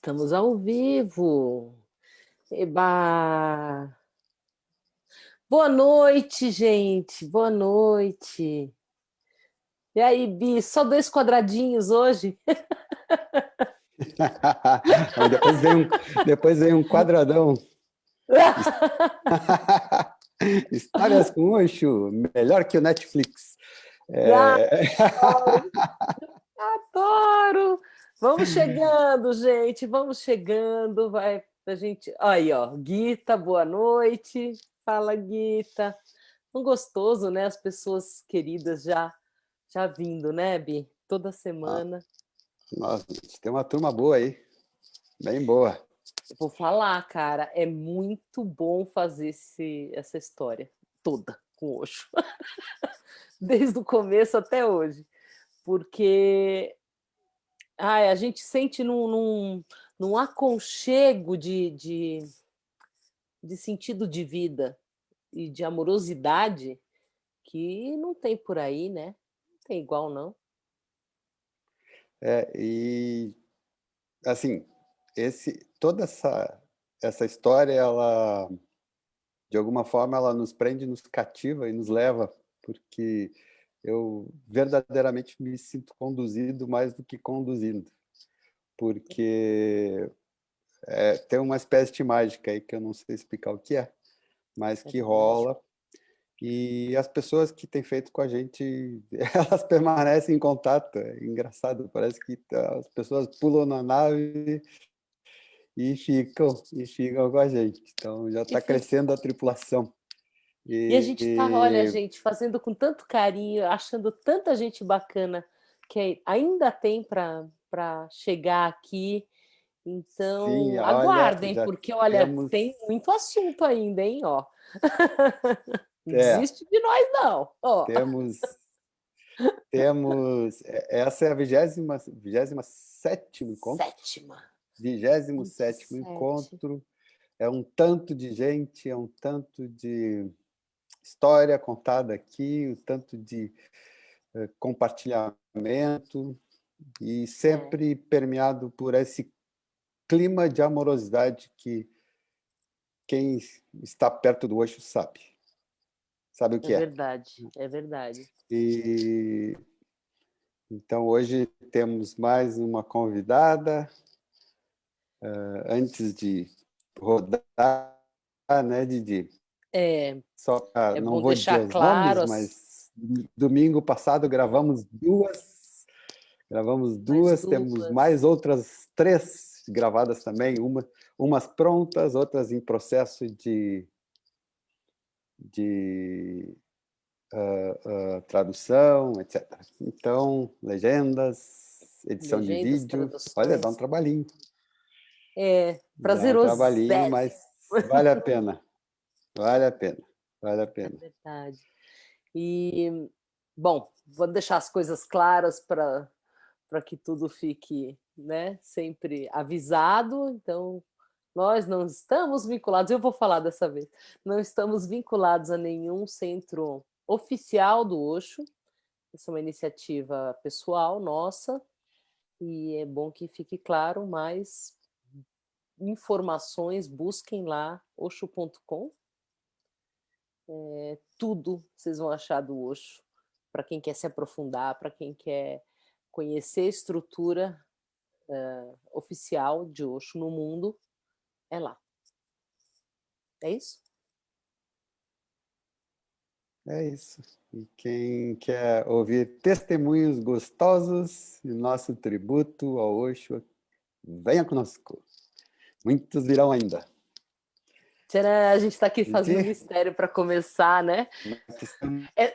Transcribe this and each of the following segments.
Estamos ao vivo. Eba! Boa noite, gente. Boa noite. E aí, Bi, só 2 quadradinhos hoje? Depois vem um quadradão. Histórias com Osho, melhor que o Netflix. Adoro! Adoro! Vamos chegando, gente. Vamos chegando. Vai a gente. Aí, ó. Guita, boa noite. Fala, Guita. Tão gostoso, né? As pessoas queridas já vindo, né, Bi? Toda semana. Nossa, tem uma turma boa aí, bem boa. Eu vou falar, cara, é muito bom fazer essa história toda com o Osho, desde o começo até hoje, porque a gente sente num aconchego de sentido de vida e de amorosidade que não tem por aí, né? Não tem igual, não. E assim, toda essa história, ela de alguma forma ela nos prende, nos cativa e nos leva, porque eu verdadeiramente me sinto conduzido mais do que conduzindo, porque tem uma espécie de mágica aí que eu não sei explicar o que é, mas que rola. E as pessoas que têm feito com a gente, elas permanecem em contato. É engraçado, parece que as pessoas pulam na nave e ficam com a gente. Então já está crescendo a tripulação. E a gente tá, olha, E gente, fazendo com tanto carinho, achando tanta gente bacana que ainda tem para chegar aqui. sim, Então, olha, aguardem, já porque olha, temos, tem muito assunto ainda, hein, ó. Não é, desiste de nós, não. Ó. temos, essa é a vigésima sétimo encontro, Sétima. 27º 27. encontro. É um tanto de gente, é um tanto de história contada aqui, um tanto de compartilhamento e sempre permeado por esse clima de amorosidade que quem está perto do Osho sabe o É que é. verdade, é verdade. E então hoje temos mais uma convidada. Antes de rodar, né, Didi? É, Só é não bom vou dizer deixar os claro nomes, mas domingo passado gravamos as duas, temos duas. mais outras 3 gravadas também, umas prontas, outras em processo de tradução, etc. Então, legendas, edição de Legendas, vídeo, olha, dá um traduções. trabalhinho. É Dá um trabalhinho, mas prazerosésimo. vale a pena, vale a pena, vale a É pena. verdade. E, bom, vou deixar as coisas claras para que tudo fique, né, sempre avisado. Então, nós não estamos vinculados, eu vou falar dessa vez, não estamos vinculados a nenhum centro oficial do Osho. Essa é uma iniciativa pessoal nossa e é bom que fique claro, mais informações, busquem lá osho.com. Tudo vocês vão achar do Osho, para quem quer se aprofundar, para quem quer conhecer a estrutura oficial de Osho no mundo, é lá. É isso? É isso. E quem quer ouvir testemunhos gostosos e nosso tributo ao Osho, venha conosco. Muitos virão ainda. Tcharam, a gente está aqui fazendo Didi, mistério para começar, né?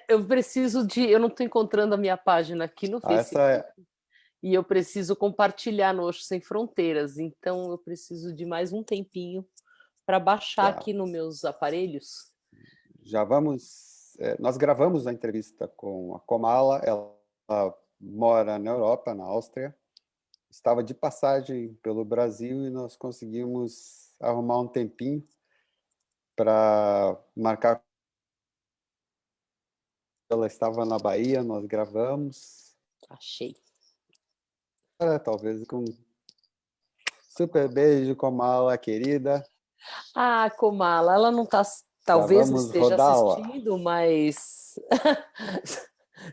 Eu preciso de. Eu não estou encontrando a minha página aqui no essa Facebook. é, E eu preciso compartilhar no Osho Sem Fronteiras. Então, eu preciso de mais um tempinho para baixar já, aqui nos meus aparelhos. já vamos. Nós gravamos a entrevista com a Komala, ela mora na Europa, na Áustria, estava de passagem pelo Brasil e nós conseguimos arrumar um tempinho para marcar. Ela estava na Bahia, nós gravamos. Achei. Talvez com Super beijo, Komala, querida. Ah, Comala, ela não está, Já talvez não vamos esteja rodá-la. assistindo, mas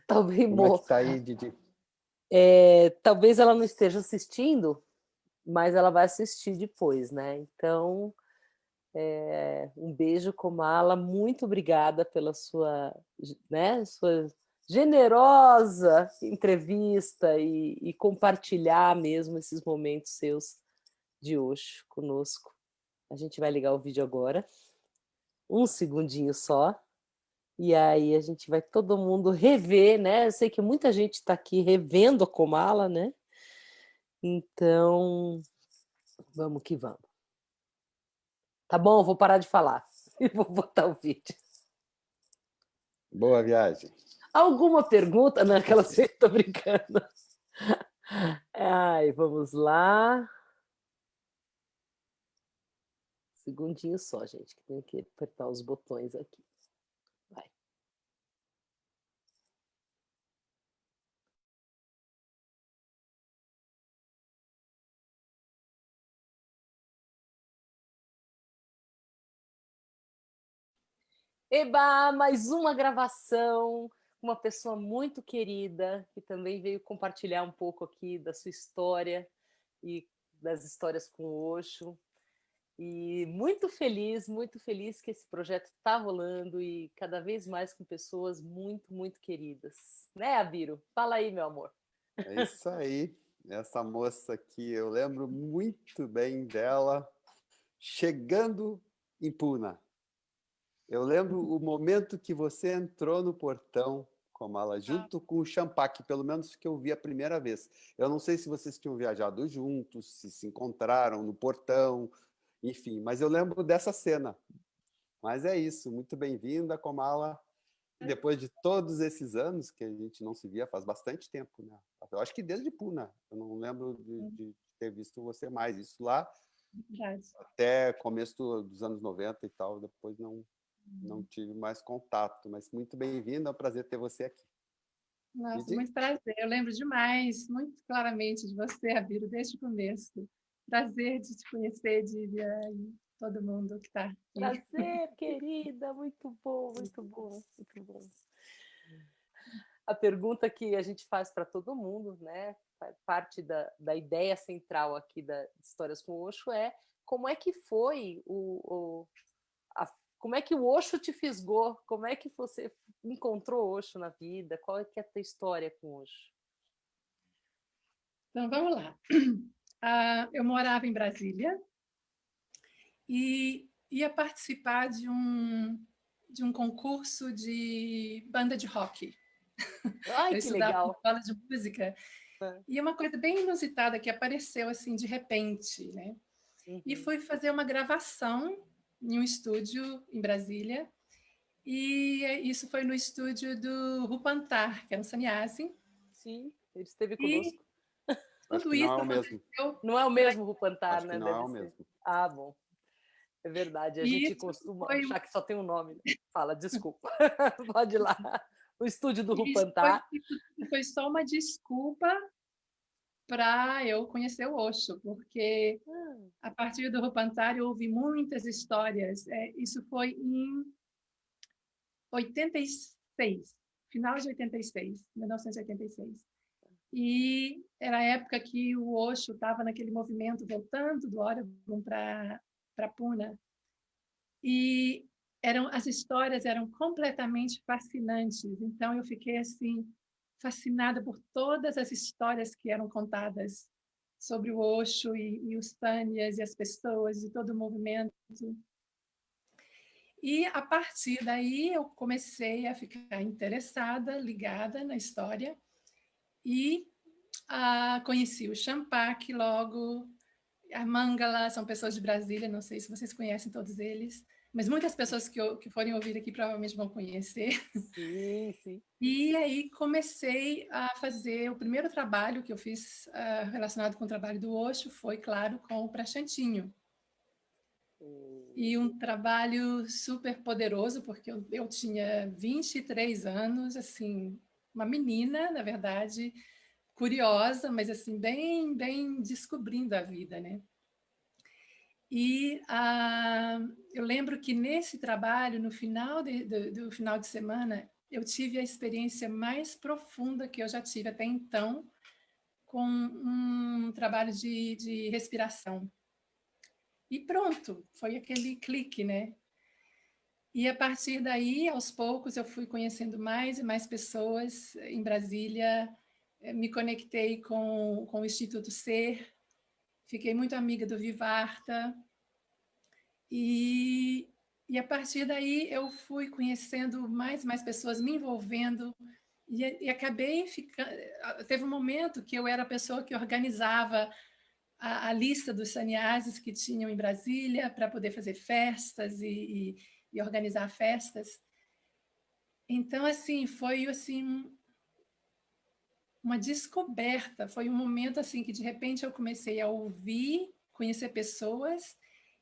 talvez, Como é que tá aí, Didi? talvez ela não esteja assistindo, mas ela vai assistir depois, né? Então, um beijo, Comala, muito obrigada pela sua, né, sua generosa entrevista e compartilhar mesmo esses momentos seus de Osho conosco. A gente vai ligar o vídeo agora, um segundinho só, e aí a gente vai todo mundo rever, né? Eu sei que muita gente está aqui revendo a Comala, né? Então, vamos que vamos. Tá bom, vou parar de falar e vou botar o vídeo. Boa viagem. Alguma pergunta? Não, aquela sei, tô brincando. Ai, vamos lá. Segundinho só, gente, que tem que apertar os botões aqui. Vai. Eba, mais uma gravação, uma pessoa muito querida, que também veio compartilhar um pouco aqui da sua história e das histórias com o Osho. E muito feliz que esse projeto está rolando e cada vez mais com pessoas muito, muito queridas. Né, Abiro? Fala aí, meu amor. É isso aí. Essa moça aqui, eu lembro muito bem dela chegando em Puna. Eu lembro o momento que você entrou no portão, Komala, junto com o Champak, pelo menos que eu vi a primeira vez. Eu não sei se vocês tinham viajado juntos, se encontraram no portão, enfim, mas eu lembro dessa cena. Mas é isso, muito bem-vinda, Komala. Depois de todos esses anos que a gente não se via, faz bastante tempo, né? Eu acho que desde Puna. Eu não lembro de ter visto você mais. Isso lá Verdade. até começo dos anos 90 e tal. Depois não tive mais contato. Mas muito bem-vinda, é um prazer ter você aqui. Nossa, Didi? muito prazer. Eu lembro demais, muito claramente de você, Abiro, desde o começo. Prazer de te conhecer, Dívia, e todo mundo que está aqui. Prazer, querida, muito bom, muito bom, muito bom. A pergunta que a gente faz para todo mundo, né? Parte da ideia central aqui da Histórias com o Osho é como é que foi como é que o Osho te fisgou? Como é que você encontrou o Osho na vida? Qual é que é a tua história com o Osho? Então, vamos lá. Eu morava em Brasília e ia participar de um concurso de banda de rock. Ai, Eu que estudava em legal. escola de música e uma coisa bem inusitada que apareceu assim de repente, né? E fui fazer uma gravação em um estúdio em Brasília. E isso foi no estúdio do Rupantar, que é um sannyasi. Sim, ele esteve E conosco. Acho tudo que não isso é o mesmo. aconteceu. Não é o mesmo Rupantar, Acho que né? não é Deve o ser. mesmo. Ah, bom. É verdade, a E gente isso costuma foi, achar que só tem um nome. Né? Fala, desculpa. Pode ir lá. O estúdio do isso foi, Rupantar. isso foi só uma desculpa para eu conhecer o Osho, porque a partir do Rupantar eu ouvi muitas histórias. Isso foi em 86, final de 86, 1986. E era a época que o Osho estava naquele movimento voltando do Oregon para Puna. E as histórias eram completamente fascinantes. Então eu fiquei assim fascinada por todas as histórias que eram contadas sobre o Osho e os Tânias e as pessoas e todo o movimento. E a partir daí eu comecei a ficar interessada, ligada na história e conheci o Champak logo, a Mangala, são pessoas de Brasília, não sei se vocês conhecem todos eles, mas muitas pessoas que forem ouvir aqui provavelmente vão conhecer. Sim, sim. E aí comecei a fazer o primeiro trabalho que eu fiz relacionado com o trabalho do Osho foi, claro, com o Prachantinho. E um trabalho super poderoso, porque eu tinha 23 anos, assim, uma menina, na verdade, curiosa, mas assim bem descobrindo a vida, né? E eu lembro que nesse trabalho, no final do final de semana, eu tive a experiência mais profunda que eu já tive até então com um trabalho de respiração. E pronto, foi aquele clique, né? E a partir daí, aos poucos, eu fui conhecendo mais e mais pessoas em Brasília, me conectei com o Instituto Ser, fiquei muito amiga do Vivarta, e a partir daí eu fui conhecendo mais e mais pessoas, me envolvendo, e acabei ficando... Teve um momento que eu era a pessoa que organizava a lista dos sannyasis que tinham em Brasília para poder fazer festas e organizar festas. Então, assim, foi assim uma descoberta, foi um momento assim que de repente eu comecei a ouvir, conhecer pessoas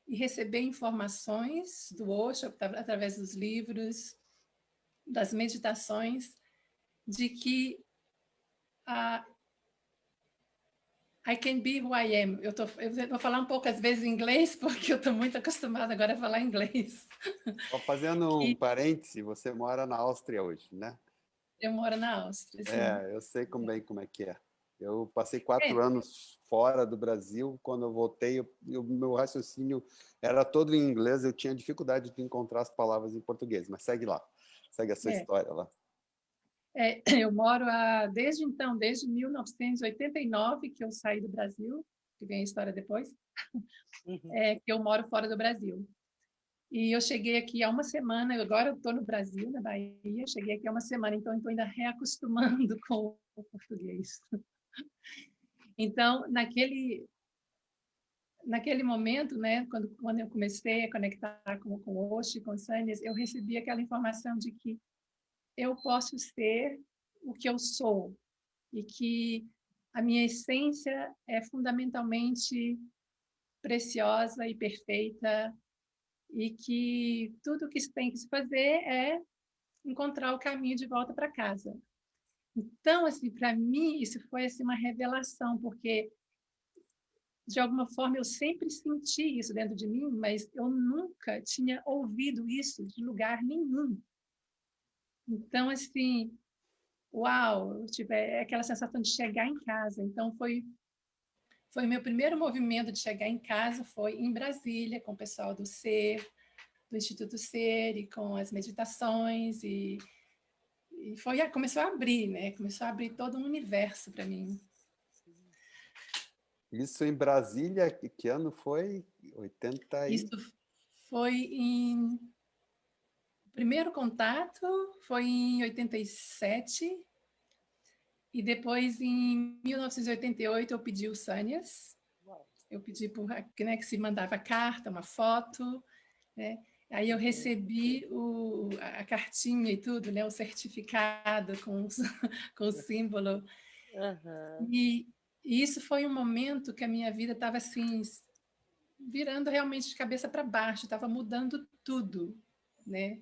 e receber informações do Osho através dos livros, das meditações, de que I can be who I am. Eu vou falar um pouco às vezes em inglês porque eu estou muito acostumada agora a falar inglês. Só fazendo um Que parêntese, você mora na Áustria hoje, né? eu moro na Áustria, sim. Eu sei bem como é que é. Eu passei 4 É, anos fora do Brasil. Quando eu voltei, o meu raciocínio era todo em inglês. Eu tinha dificuldade de encontrar as palavras em português. Mas segue lá, segue a sua é. história lá. Eu moro desde então, desde 1989, que eu saí do Brasil, que vem a história depois, que eu moro fora do Brasil. E eu cheguei aqui há uma semana, agora eu estou no Brasil, na Bahia, cheguei aqui há uma semana, então estou ainda reacostumando com o português. Então, naquele momento, né, quando eu comecei a conectar com o Osho e com o Sannyas, eu recebi aquela informação de que eu posso ser o que eu sou e que a minha essência é fundamentalmente preciosa e perfeita e que tudo o que se tem que se fazer é encontrar o caminho de volta para casa. Então, assim, para mim isso foi assim uma revelação, porque de alguma forma eu sempre senti isso dentro de mim, mas eu nunca tinha ouvido isso de lugar nenhum. Então, assim, uau, tipo, é aquela sensação de chegar em casa. Então, foi o meu primeiro movimento de chegar em casa, foi em Brasília, com o pessoal do Ser, do Instituto Ser, e com as meditações, e começou a abrir, né? Começou a abrir todo um universo para mim. Isso em Brasília, que ano foi? 80 Isso e... foi em... O primeiro contato foi em 87, e depois, em 1988, eu pedi o Sannyas. Eu pedi né, que se mandava carta, uma foto, né? Aí eu recebi a cartinha e tudo, né? O certificado com o símbolo. Uhum. E isso foi um momento que a minha vida estava assim, virando realmente de cabeça para baixo, estava mudando tudo, né?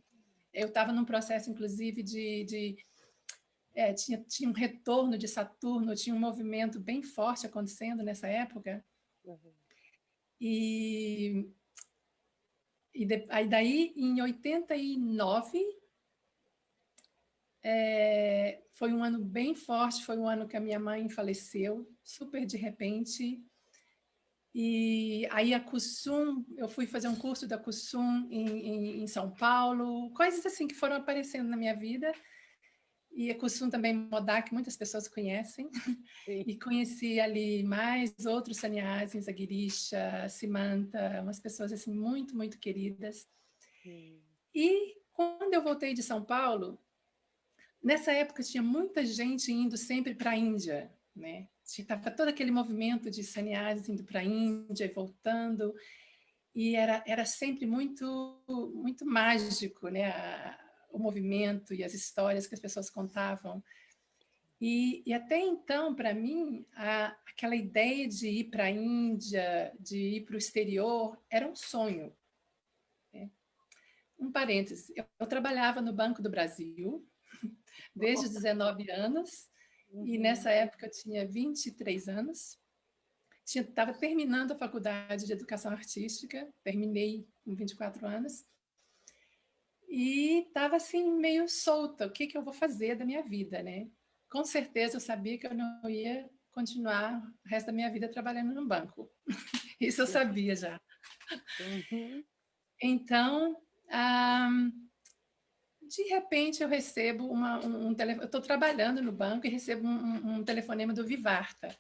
Eu estava num processo, inclusive, tinha um retorno de Saturno, tinha um movimento bem forte acontecendo nessa época. Uhum. Aí daí, em 89, foi um ano bem forte, foi um ano que a minha mãe faleceu, super de repente. E aí a Kusum, eu fui fazer um curso da Kusum em São Paulo, coisas assim que foram aparecendo na minha vida. E a Kusum também Modá, que muitas pessoas conhecem. Sim. E conheci ali mais outros sannyasis, a Girisha, Simanta, umas pessoas assim muito, muito queridas. E quando eu voltei de São Paulo, nessa época tinha muita gente indo sempre para a Índia, né? Estava todo aquele movimento de sannyasis indo para a Índia e voltando, e era sempre muito, muito mágico, né? O movimento e as histórias que as pessoas contavam. E até então, para mim, aquela ideia de ir para a Índia, de ir para o exterior, era um sonho. Né? Um parêntese, eu trabalhava no Banco do Brasil desde os 19 anos, e nessa época eu tinha 23 anos. estava terminando a faculdade de Educação Artística, terminei com 24 anos, e estava assim meio solta, o que que eu vou fazer da minha vida, né? Com certeza eu sabia que eu não ia continuar o resto da minha vida trabalhando no banco. Isso eu sabia já. Uhum. Então, de repente eu recebo um telefone, eu estou trabalhando no banco e recebo um telefonema do Vivarta.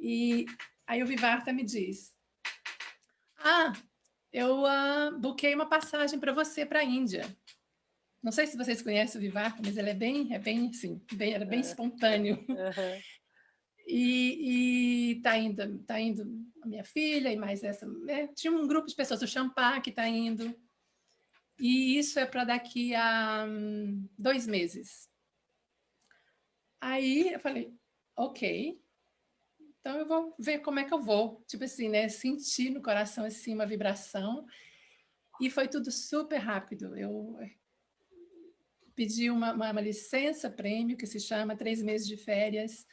E aí o Vivarta me diz: eu buquei uma passagem para você para a Índia. Não sei se vocês conhecem o Vivarta, mas ele é bem assim, era bem espontâneo. Uhum. E tá indo a minha filha e mais essa, né? Tinha um grupo de pessoas, o Champá que está indo. E isso é para daqui a 2 meses. Aí eu falei, ok, então eu vou ver como é que eu vou. Tipo assim, né? Sentir no coração assim uma vibração. E foi tudo super rápido. Eu pedi uma licença prêmio, que se chama 3 meses de férias.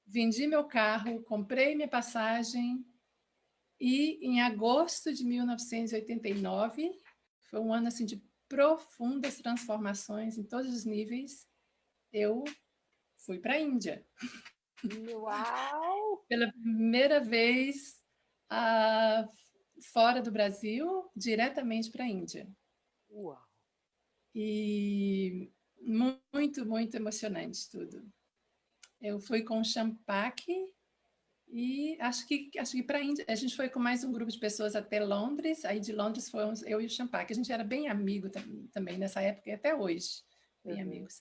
Vendi meu carro, comprei minha passagem. E em agosto de 1989, foi um ano assim de profundas transformações em todos os níveis, eu fui para a Índia. Uau! Pela primeira vez fora do Brasil, diretamente para a Índia. Uau! E muito, muito emocionante tudo. Eu fui com o Champak e acho que para a Índia, a gente foi com mais um grupo de pessoas até Londres, aí de Londres fomos eu e o Champak, a gente era bem amigo também nessa época e até hoje, bem amigos.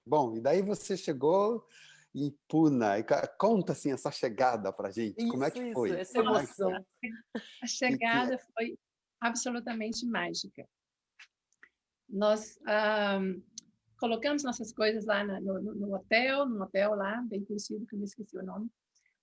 Bom, e daí você chegou em Puna. Conta assim essa chegada para gente. Como é que Isso, foi? essa Como é que foi? emoção. A chegada foi absolutamente mágica. Nós colocamos nossas coisas lá no hotel, num hotel lá, bem conhecido, que eu me esqueci o nome.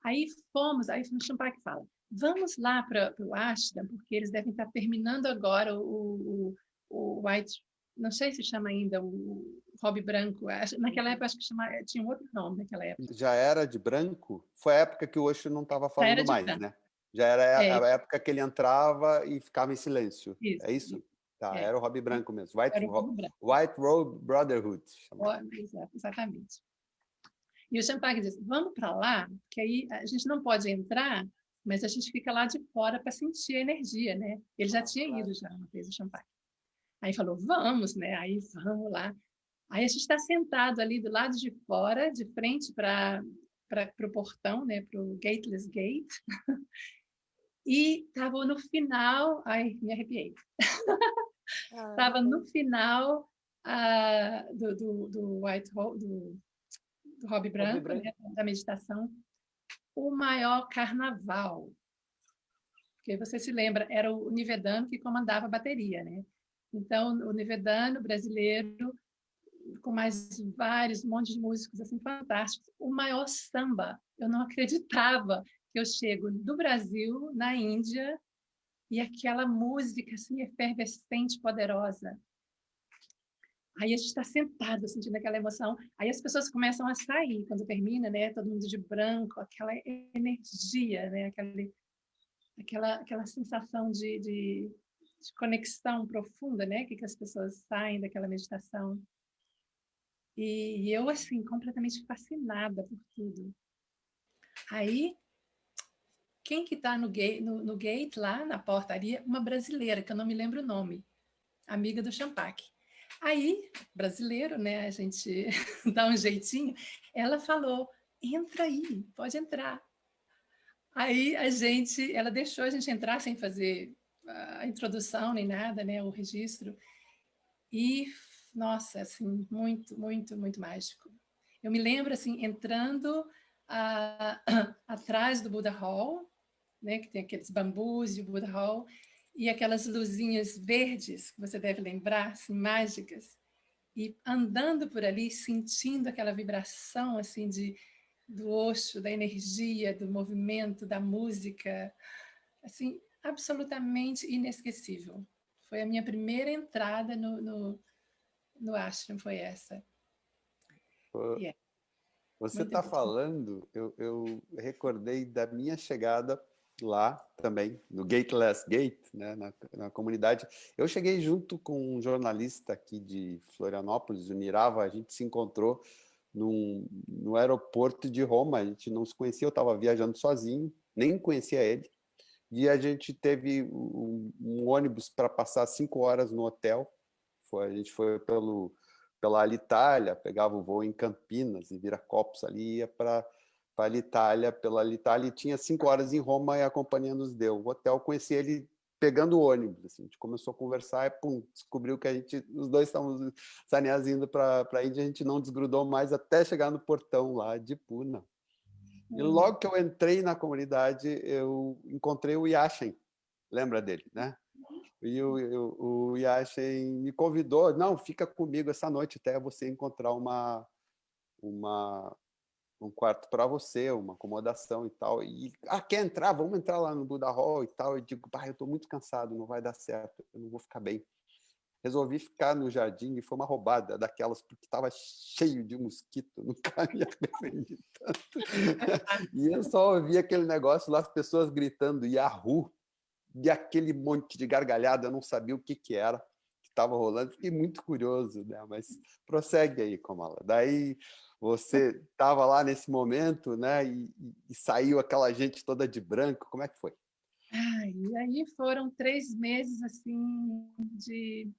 Aí o Champagne fala, vamos lá para o Ashram, porque eles devem estar terminando agora o White, não sei se chama ainda o Hobby Branco, naquela época acho que tinha um outro nome naquela época. Já era de branco? Foi a época que o Osho não estava Já era falando de mais, branco. né? Já era É, a época que ele entrava e ficava em silêncio. isso, É isso? isso. Tá, É, era o Hobby branco mesmo. White, era o Hobby Branco. White Robe Brotherhood. Exatamente. E o Champagne diz, vamos para lá, que aí a gente não pode entrar, mas a gente fica lá de fora para sentir a energia, né? Ele já tinha Claro. ido já uma vez, o Champagne. Aí falou, vamos, né? Aí vamos lá. Aí a gente está sentado ali do lado de fora, de frente para o portão, né? Para o Gateless Gate. E estava no final, ai, me arrepiei. Estava no final do White Hole, do Hobby Hobby Branco, branco. né? Da meditação, o maior carnaval. Porque você se lembra, era o Nivedano que comandava a bateria, né? Então, o Nivedano brasileiro, com mais vários, um monte de músicos assim fantásticos. O maior samba. Eu não acreditava que eu chego do Brasil, na Índia, e aquela música assim efervescente, poderosa. Aí a gente está sentado, sentindo aquela emoção. Aí as pessoas começam a sair quando termina, né? Todo mundo de branco, aquela energia, né? Aquela sensação de conexão profunda, né? Que as pessoas saem daquela meditação. E eu, assim, completamente fascinada por tudo. Aí, quem que está no gate lá, na portaria? Uma brasileira, que eu não me lembro o nome, amiga do Champagne. Aí, brasileiro, né, a gente dá um jeitinho, ela falou, entra aí, pode entrar. Aí ela deixou a gente entrar sem fazer a introdução nem nada, né, o registro. E, nossa, assim, muito, muito, muito mágico. Eu me lembro, assim, entrando atrás do Buddha Hall, né, que tem aqueles bambus e o Buddha Hall, e aquelas luzinhas verdes, que você deve lembrar, assim, mágicas, e andando por ali, sentindo aquela vibração, assim, do Osho, da energia, do movimento, da música, assim, absolutamente inesquecível. Foi a minha primeira entrada no ashram, foi essa. Foi, Yeah. Você Muito está bom. falando, eu recordei da minha chegada lá também, no Gateless Gate, né, na comunidade. Eu cheguei junto com um jornalista aqui de Florianópolis, o Nirava, a gente se encontrou no aeroporto de Roma, a gente não se conhecia, eu estava viajando sozinho, nem conhecia ele, e a gente teve um ônibus para passar 5 horas no hotel. A gente foi pela Alitalia, pegava o voo em Campinas, em Viracopos, ali ia para a Alitalia, pela Alitalia, e tinha 5 horas em Roma e a companhia nos deu. O hotel, conheci ele pegando o ônibus. Assim, a gente começou a conversar e, pum, descobriu que os dois estávamos saneados indo para a Índia, a gente não desgrudou mais até chegar no portão lá de Pune. E logo que eu entrei na comunidade, eu encontrei o Yashin, lembra dele, né? E o Yashin me convidou, não, fica comigo essa noite até você encontrar um quarto para você, uma acomodação e tal. E, quer entrar? Vamos entrar lá no Buddha Hall e tal. Eu digo, eu estou muito cansado, não vai dar certo, eu não vou ficar bem. Resolvi ficar no jardim e foi uma roubada daquelas, porque estava cheio de mosquito, nunca me arrependi tanto. E eu só ouvi aquele negócio lá, as pessoas gritando Yahoo! E aquele monte de gargalhada, eu não sabia o que era que estava rolando, fiquei muito curioso, né? Mas prossegue aí, Kamala. Daí você estava lá nesse momento, né? E saiu aquela gente toda de branco, como é que foi? E aí foram 3 meses assim de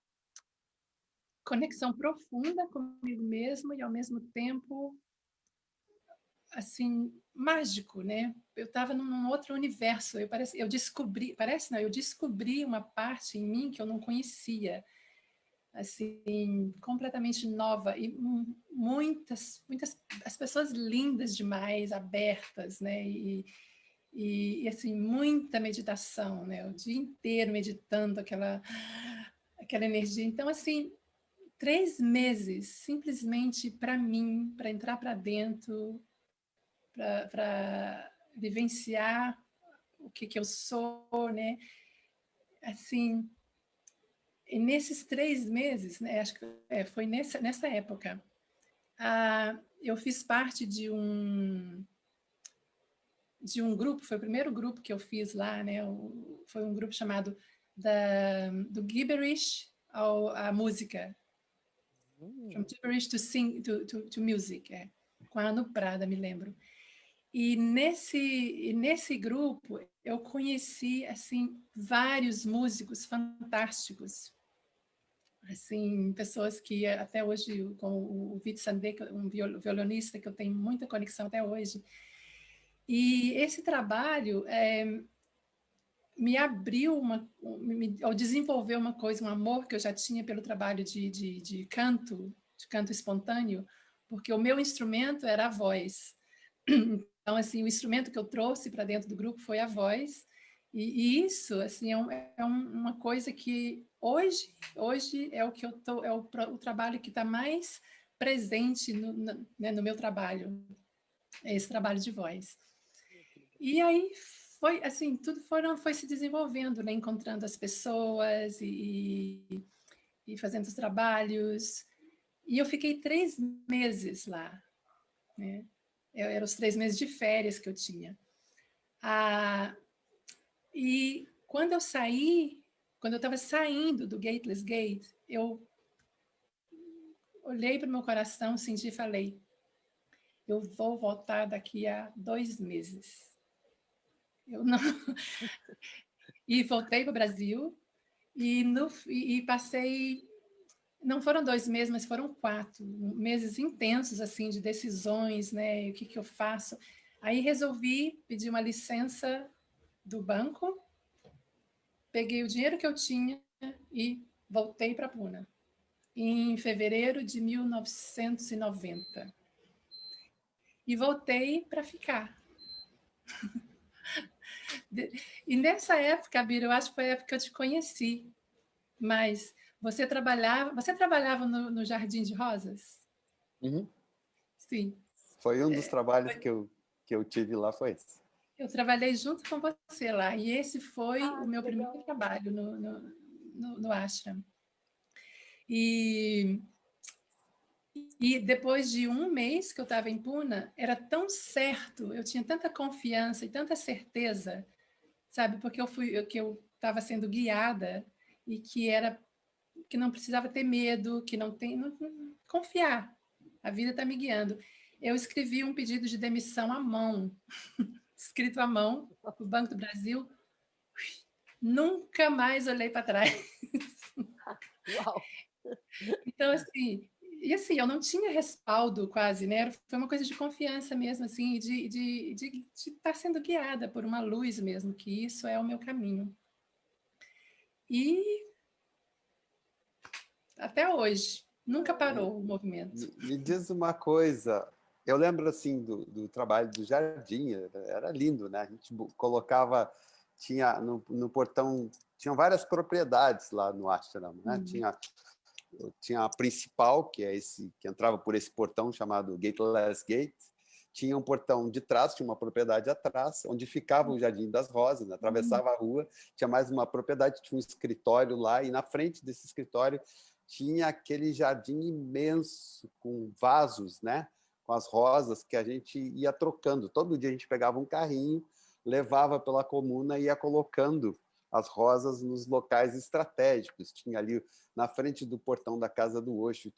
conexão profunda comigo mesma e ao mesmo tempo assim mágico, né? Eu estava num outro universo. Eu descobri uma parte em mim que eu não conhecia, assim completamente nova e muitas as pessoas lindas demais, abertas, né? E assim muita meditação, né? O dia inteiro meditando aquela energia. Então assim 3 meses simplesmente para mim, para entrar para dentro, para vivenciar o que eu sou, né? Assim, e nesses 3 meses, né? Acho que foi nessa época, eu fiz parte de um grupo, foi o primeiro grupo que eu fiz lá, né? Foi um grupo chamado do Gibberish à música, From Gibberish to Music, com a Anu Prada, me lembro. E nesse grupo eu conheci assim vários músicos fantásticos, assim pessoas que até hoje, como o Vit Sandé, um violonista que eu tenho muita conexão até hoje. E esse trabalho me abriu ou desenvolveu uma coisa, um amor que eu já tinha pelo trabalho de canto espontâneo, porque o meu instrumento era a voz. Então, assim, o instrumento que eu trouxe para dentro do grupo foi a voz, e isso, assim, uma coisa que hoje é o que o trabalho que está mais presente né, no meu trabalho, é esse trabalho de voz. E aí foi, assim, tudo foi se desenvolvendo, né, encontrando as pessoas e fazendo os trabalhos, e eu fiquei 3 meses lá, né? Eram os 3 meses de férias que eu tinha. E quando eu estava saindo do Gateless Gate, eu olhei para o meu coração, senti e falei, eu vou voltar daqui a 2 meses. Eu não... E voltei para o Brasil e passei... Não foram 2 meses, mas foram 4 meses intensos, assim, de decisões, né? O que eu faço? Aí resolvi pedir uma licença do banco, peguei o dinheiro que eu tinha e voltei para Puna, em fevereiro de 1990. E voltei para ficar. E nessa época, Bira, eu acho que foi a época que eu te conheci, mas você trabalhava no Jardim de Rosas? Uhum. Sim. Foi um dos trabalhos que eu tive lá, foi esse. Eu trabalhei junto com você lá, e esse foi o meu primeiro trabalho no ashram. E E depois de um mês que eu estava em Puna, era tão certo, eu tinha tanta confiança e tanta certeza, sabe? Porque que eu estava sendo guiada e que não precisava ter medo, que confiar. A vida está me guiando. Eu escrevi um pedido de demissão à mão, escrito à mão, para o Banco do Brasil. Nunca mais olhei para trás. Uau! Então, assim, eu não tinha respaldo quase, né? Foi uma coisa de confiança mesmo, assim, de estar sendo guiada por uma luz mesmo, que isso é o meu caminho. E até hoje, nunca parou o movimento. Me diz uma coisa, eu lembro assim do trabalho do jardim, era lindo, né? A gente colocava, tinha no portão, tinham várias propriedades lá no ashram, né? Tinha a principal, que é esse que entrava por esse portão chamado Gateless Gate. Tinha um portão de trás, tinha uma propriedade atrás, onde ficava o Jardim das Rosas, né? Atravessava a rua, tinha mais uma propriedade, tinha um escritório lá, e na frente desse escritório tinha aquele jardim imenso, com vasos, né? Com as rosas que a gente ia trocando. Todo dia a gente pegava um carrinho, levava pela comuna e ia colocando as rosas nos locais estratégicos. Tinha ali na frente do portão da casa do Osho,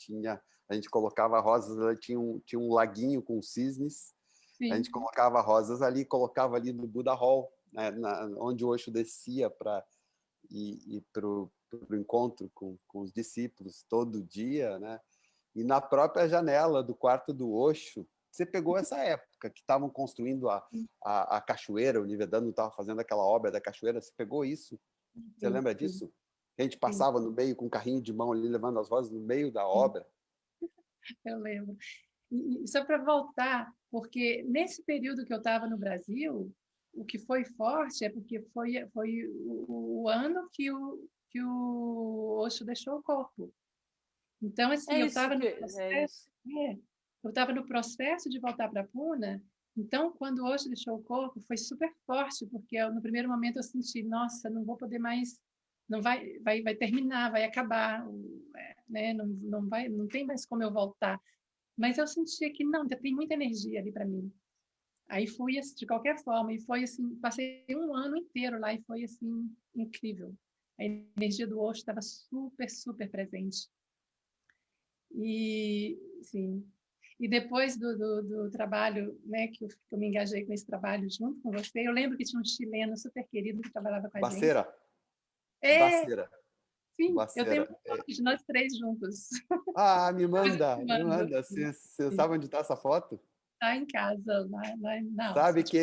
a gente colocava rosas, tinha um laguinho com cisnes, Sim. a gente colocava rosas ali, colocava ali no Buda Hall, né, onde o Osho descia para ir para o encontro com os discípulos todo dia, né? E na própria janela do quarto do Osho, você pegou essa época que estavam construindo a cachoeira, o Nivedano estava fazendo aquela obra da cachoeira, você pegou isso? Você lembra disso? A gente passava no meio com um carrinho de mão ali, levando as rosas no meio da obra. Eu lembro. E só para voltar, porque nesse período que eu estava no Brasil, o que foi forte é porque foi o ano que o Osho deixou o corpo. Então, assim, É isso que é isso. eu estava no processo de voltar para Puna. Então, quando o Osho deixou o corpo, foi super forte, porque no primeiro momento eu senti, nossa, não vou poder mais, não vai terminar, vai acabar, né? Não tem mais como eu voltar. Mas eu sentia que não, ainda tem muita energia ali para mim. Aí fui assim, de qualquer forma, e foi assim, passei um ano inteiro lá e foi assim incrível. A energia do Osho estava super, super presente. E sim. E depois do trabalho, né, que eu me engajei com esse trabalho junto com você, eu lembro que tinha um chileno super querido que trabalhava com a gente. Baceira. É, Baceira. sim, eu tenho Baceira. uma foto de nós três juntos. Ah, me manda, me Mando. manda. Você sabe onde está essa foto? Tá em casa, lá na Sabe Áustria. que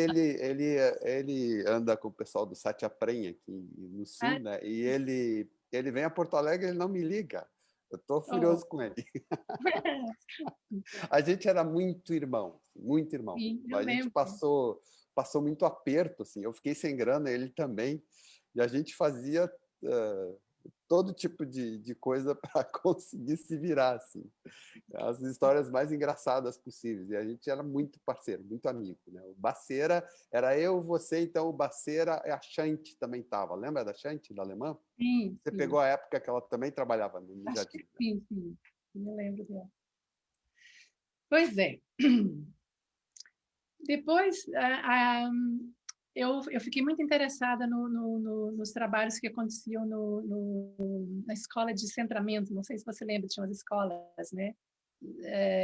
ele anda com o pessoal do Satyaprem aqui no sul, Ah, né? E ele vem a Porto Alegre, ele não me liga. Eu estou oh. furioso com ele. A gente era muito irmão, muito irmão. Sim, eu A gente lembro. passou muito aperto, assim. Eu fiquei sem grana, ele também. E a gente fazia todo tipo de coisa para conseguir se virar, assim. As histórias mais engraçadas possíveis. E a gente era muito parceiro, muito amigo, né? O Baceira era eu, você, então o Baceira, a Chante também estava. Lembra da Chante, da alemã? Sim, Você sim. pegou a época que ela também trabalhava no Acho jardim, que né? sim, sim. Me lembro dela. Pois é. Depois, eu fiquei muito interessada nos trabalhos que aconteciam na escola de centramento. Não sei se você lembra, tinha as escolas, né?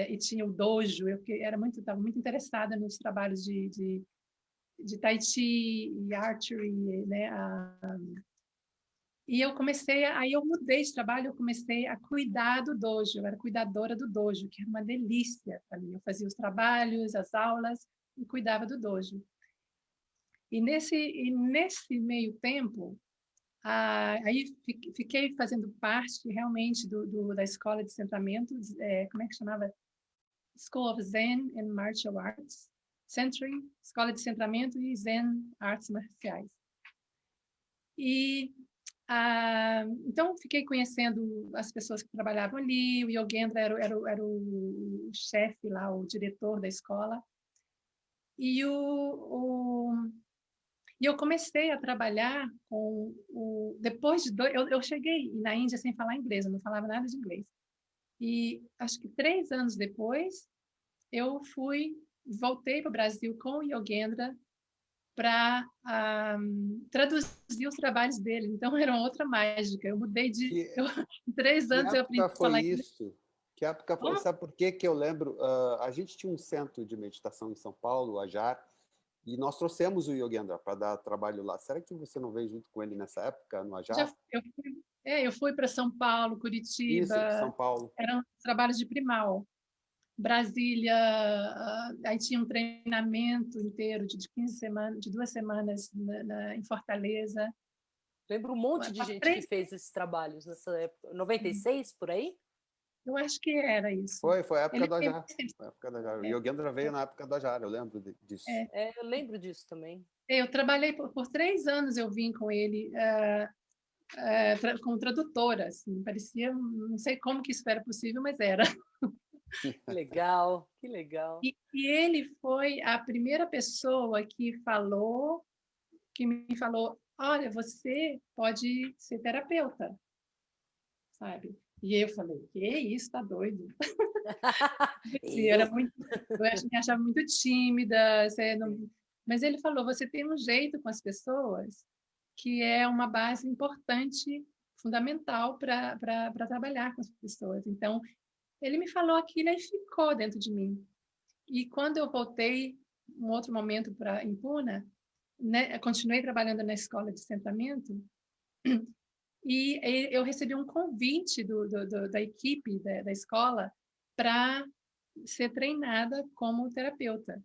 E tinha o dojo. Estava muito interessada nos trabalhos de Tai Chi e Archery, né? E aí eu mudei de trabalho, eu comecei a cuidar do dojo, eu era cuidadora do dojo, que era uma delícia para mim. Eu fazia os trabalhos, as aulas e cuidava do dojo. E nesse meio tempo, aí fiquei fazendo parte realmente da escola de centramento, como é que chamava? School of Zen and Martial Arts, Century, escola de centramento e Zen Artes Marciais. E então, fiquei conhecendo as pessoas que trabalhavam ali. O Yogendra era o chefe lá, o diretor da escola. E eu comecei a trabalhar com depois de eu cheguei na Índia sem falar inglês, eu não falava nada de inglês. E acho que 3 anos depois, eu voltei para o Brasil com o Yogendra para traduzir os trabalhos dele. Então, era uma outra mágica. Eu mudei de... Que, em 3 anos eu época aprendi a foi falar inglês. isso? Que época foi? Como? Sabe por que que eu lembro? A gente tinha um centro de meditação em São Paulo, o Ajar, e nós trouxemos o Yogendra para dar trabalho lá. Será que você não veio junto com ele nessa época, no Ajar? Eu fui para São Paulo, Isso, São Curitiba, Paulo. eram trabalhos de primal. Brasília, aí tinha um treinamento inteiro de 15 semanas, de 2 semanas em Fortaleza. Lembro um monte de gente que fez esses trabalhos nessa época. 96, por aí? Eu acho que era isso. Foi a época Ele do veio Ajar. mais tempo. Foi a época do Ajar. O Yogendra veio na época do Ajar, eu lembro disso. Eu lembro disso também. Eu trabalhei por 3 anos, eu vim com ele como tradutora, assim, parecia, não sei como que isso era possível, mas era. Legal, que legal. E ele foi a primeira pessoa que me falou, olha, você pode ser terapeuta, sabe? E eu falei, que isso, tá doido? Assim, Eu? me achava muito tímida, você não... Mas ele falou, você tem um jeito com as pessoas que é uma base importante, fundamental para trabalhar com as pessoas. Então, ele me falou aquilo e ficou dentro de mim. E quando eu voltei, um outro momento para Impuna, né, continuei trabalhando na escola de assentamento, e eu recebi um convite da equipe da escola para ser treinada como terapeuta.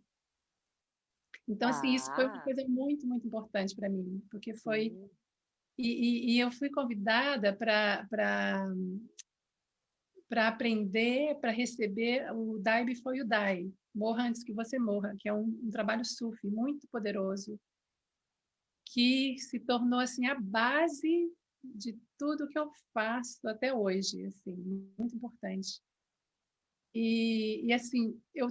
Então, assim, isso foi uma Ah, coisa muito, muito importante para mim, porque foi... sim. E eu fui convidada para aprender, para receber o Die Before You Die, Morra Antes que Você Morra, que é um trabalho sufi muito poderoso, que se tornou assim a base de tudo que eu faço até hoje, assim, muito importante. Assim, eu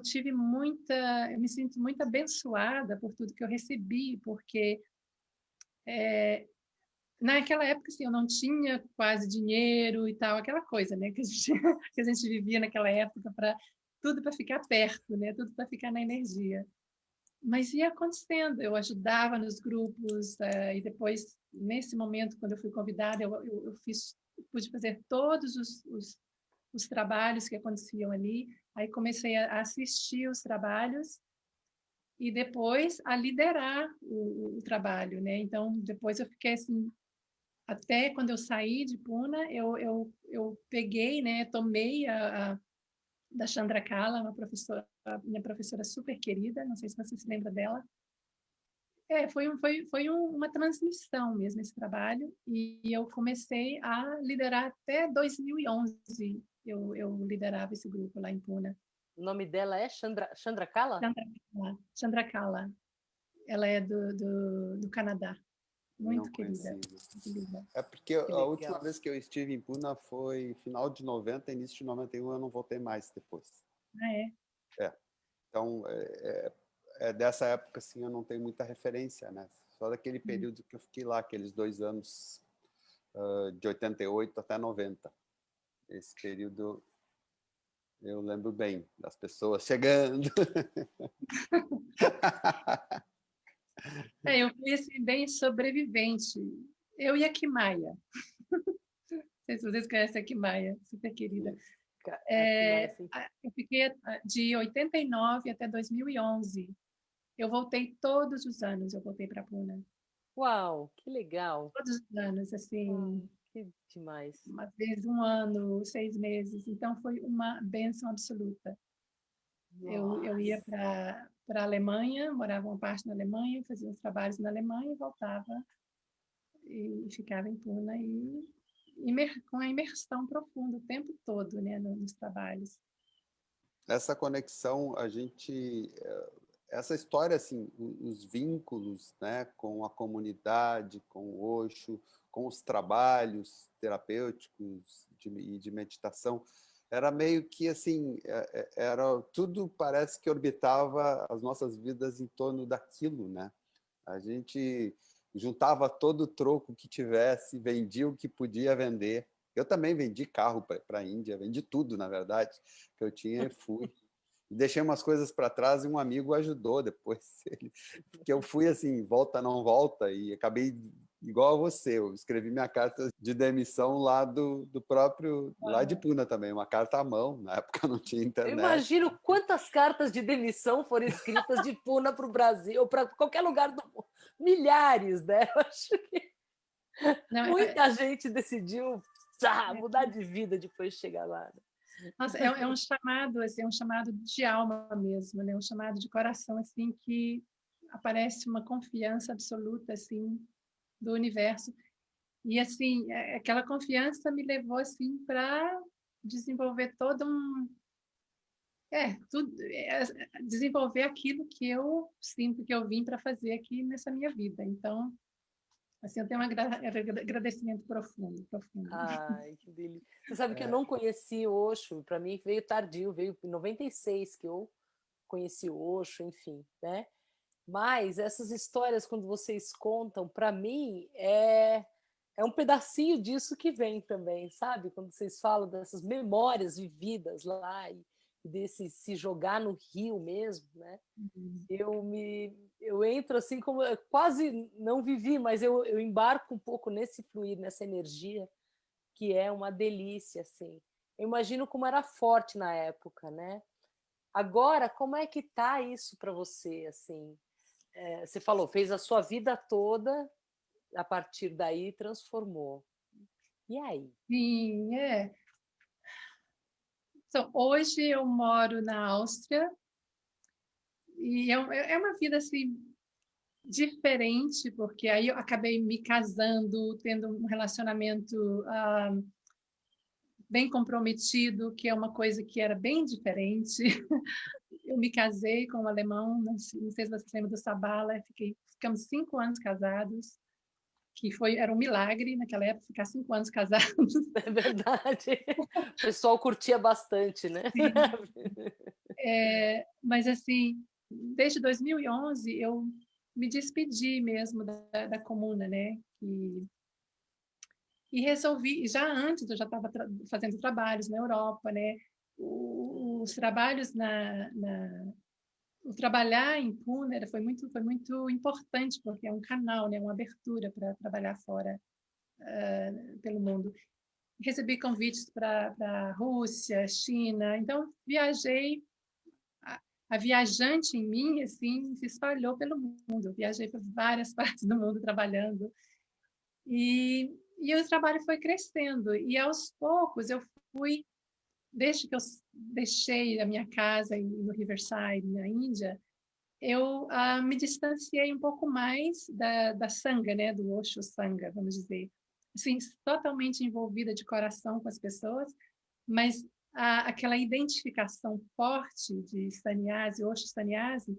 me sinto muito abençoada por tudo que eu recebi, porque naquela época, assim, eu não tinha quase dinheiro e tal, aquela coisa, né, que a gente, que a gente vivia naquela época para tudo para ficar perto, né, tudo para ficar na energia. Mas ia acontecendo, eu ajudava nos grupos, e depois, nesse momento, quando eu fui convidada, eu pude fazer todos os trabalhos que aconteciam ali, aí comecei a assistir os trabalhos e depois a liderar o trabalho, né? Então, depois eu fiquei assim, até quando eu saí de Puna, eu peguei, né, tomei da Chandra Kala, minha professora super querida, não sei se você se lembra dela. Uma transmissão mesmo esse trabalho, e eu comecei a liderar até 2011. Eu liderava esse grupo lá em Puna. O nome dela é Chandra Kala? Chandra Kala. Ela é do Canadá. Não Muito querida. conheci. Muito linda. É porque Que a última legal. vez que eu estive em Puna foi final de 90, início de 91, eu não voltei mais depois. Ah, é? É. Então, dessa época, assim, eu não tenho muita referência, né? Só daquele período que eu fiquei lá, aqueles 2 anos, de 88 até 90. Esse período eu lembro bem das pessoas chegando. Eu fui assim, bem sobrevivente. Eu e a Kimaya. Não sei se vocês conhecem a Kimaya, super querida. Aqui mais, assim. Eu fiquei de 89 até 2011. Eu voltei todos os anos, eu voltei para Puna. Uau, que legal. Todos os anos, Ah, assim, que demais. uma vez 1 ano, 6 meses. Então, foi uma bênção absoluta. Eu ia Nossa. para a Alemanha, morava uma parte na Alemanha, fazia uns trabalhos na Alemanha e voltava e ficava em Puna com a imersão profunda o tempo todo, né, nos trabalhos. Essa conexão, essa história, assim, os vínculos, né, com a comunidade, com o Osho, com os trabalhos terapêuticos e de meditação, era meio que assim, era tudo parece que orbitava as nossas vidas em torno daquilo, né? A gente juntava todo o troco que tivesse, vendia o que podia vender Eu também vendi carro para a Índia, vendi tudo, na verdade, que eu tinha e fui. Deixei umas coisas para trás e um amigo ajudou depois. Porque eu fui assim, volta, não volta, e acabei igual a você. Eu escrevi minha carta de demissão lá do próprio, lá de Pune também, uma carta à mão. Na época não tinha Eu internet. imagino quantas cartas de demissão foram escritas de Puna para o Brasil, ou para qualquer lugar do mundo. Milhares, né? Eu acho que muita gente decidiu mudar de vida depois de chegar lá. Nossa, é um chamado, assim, é um chamado de alma mesmo, né? Um chamado de coração, assim, que aparece uma confiança absoluta, assim, do universo. E, assim, aquela confiança me levou, assim, para desenvolver todo um... desenvolver aquilo que eu sinto que eu vim para fazer aqui nessa minha vida. Então, assim, eu tenho um agradecimento profundo, profundo. Ai, que delícia. Você sabe que eu não conheci Osho, para mim veio tardio, veio em 96 que eu conheci Osho, enfim, né? Mas essas histórias, quando vocês contam, para mim, é um pedacinho disso que vem também, sabe? Quando vocês falam dessas memórias vividas lá e desse se jogar no rio mesmo, né? Eu entro assim como eu quase não vivi, mas eu embarco um pouco nesse fluir, nessa energia que é uma delícia, assim. Eu imagino como era forte na época, né? Agora, como é que tá isso para você, assim? Você falou, fez a sua vida toda, a partir daí transformou. E aí? Sim, Então, hoje eu moro na Áustria e é uma vida assim diferente, porque aí eu acabei me casando, tendo um relacionamento bem comprometido, que é uma coisa que era bem diferente. Eu me casei com um alemão, não sei se você lembra do Sabala, ficamos 5 anos casados, que era um milagre naquela época, ficar 5 anos casados. É verdade. O pessoal curtia bastante, né? Mas, assim, desde 2011, eu me despedi mesmo da comuna, né? E resolvi, já antes eu já estava fazendo trabalhos na Europa, né? Os trabalhos o trabalhar em Pune foi muito importante, porque é um canal, né? Uma abertura para trabalhar fora pelo mundo. Recebi convites para Rússia, China, então viajei. A viajante em mim, assim, se espalhou pelo mundo. Eu viajei por várias partes do mundo trabalhando. E o trabalho foi crescendo. E aos poucos eu fui, desde que eu deixei a minha casa no Riverside, na Índia, eu me distanciei um pouco mais da Sangha, né, do Osho Sangha, vamos dizer. Assim, totalmente envolvida de coração com as pessoas, mas aquela identificação forte de sannyasi, Osho sannyasi,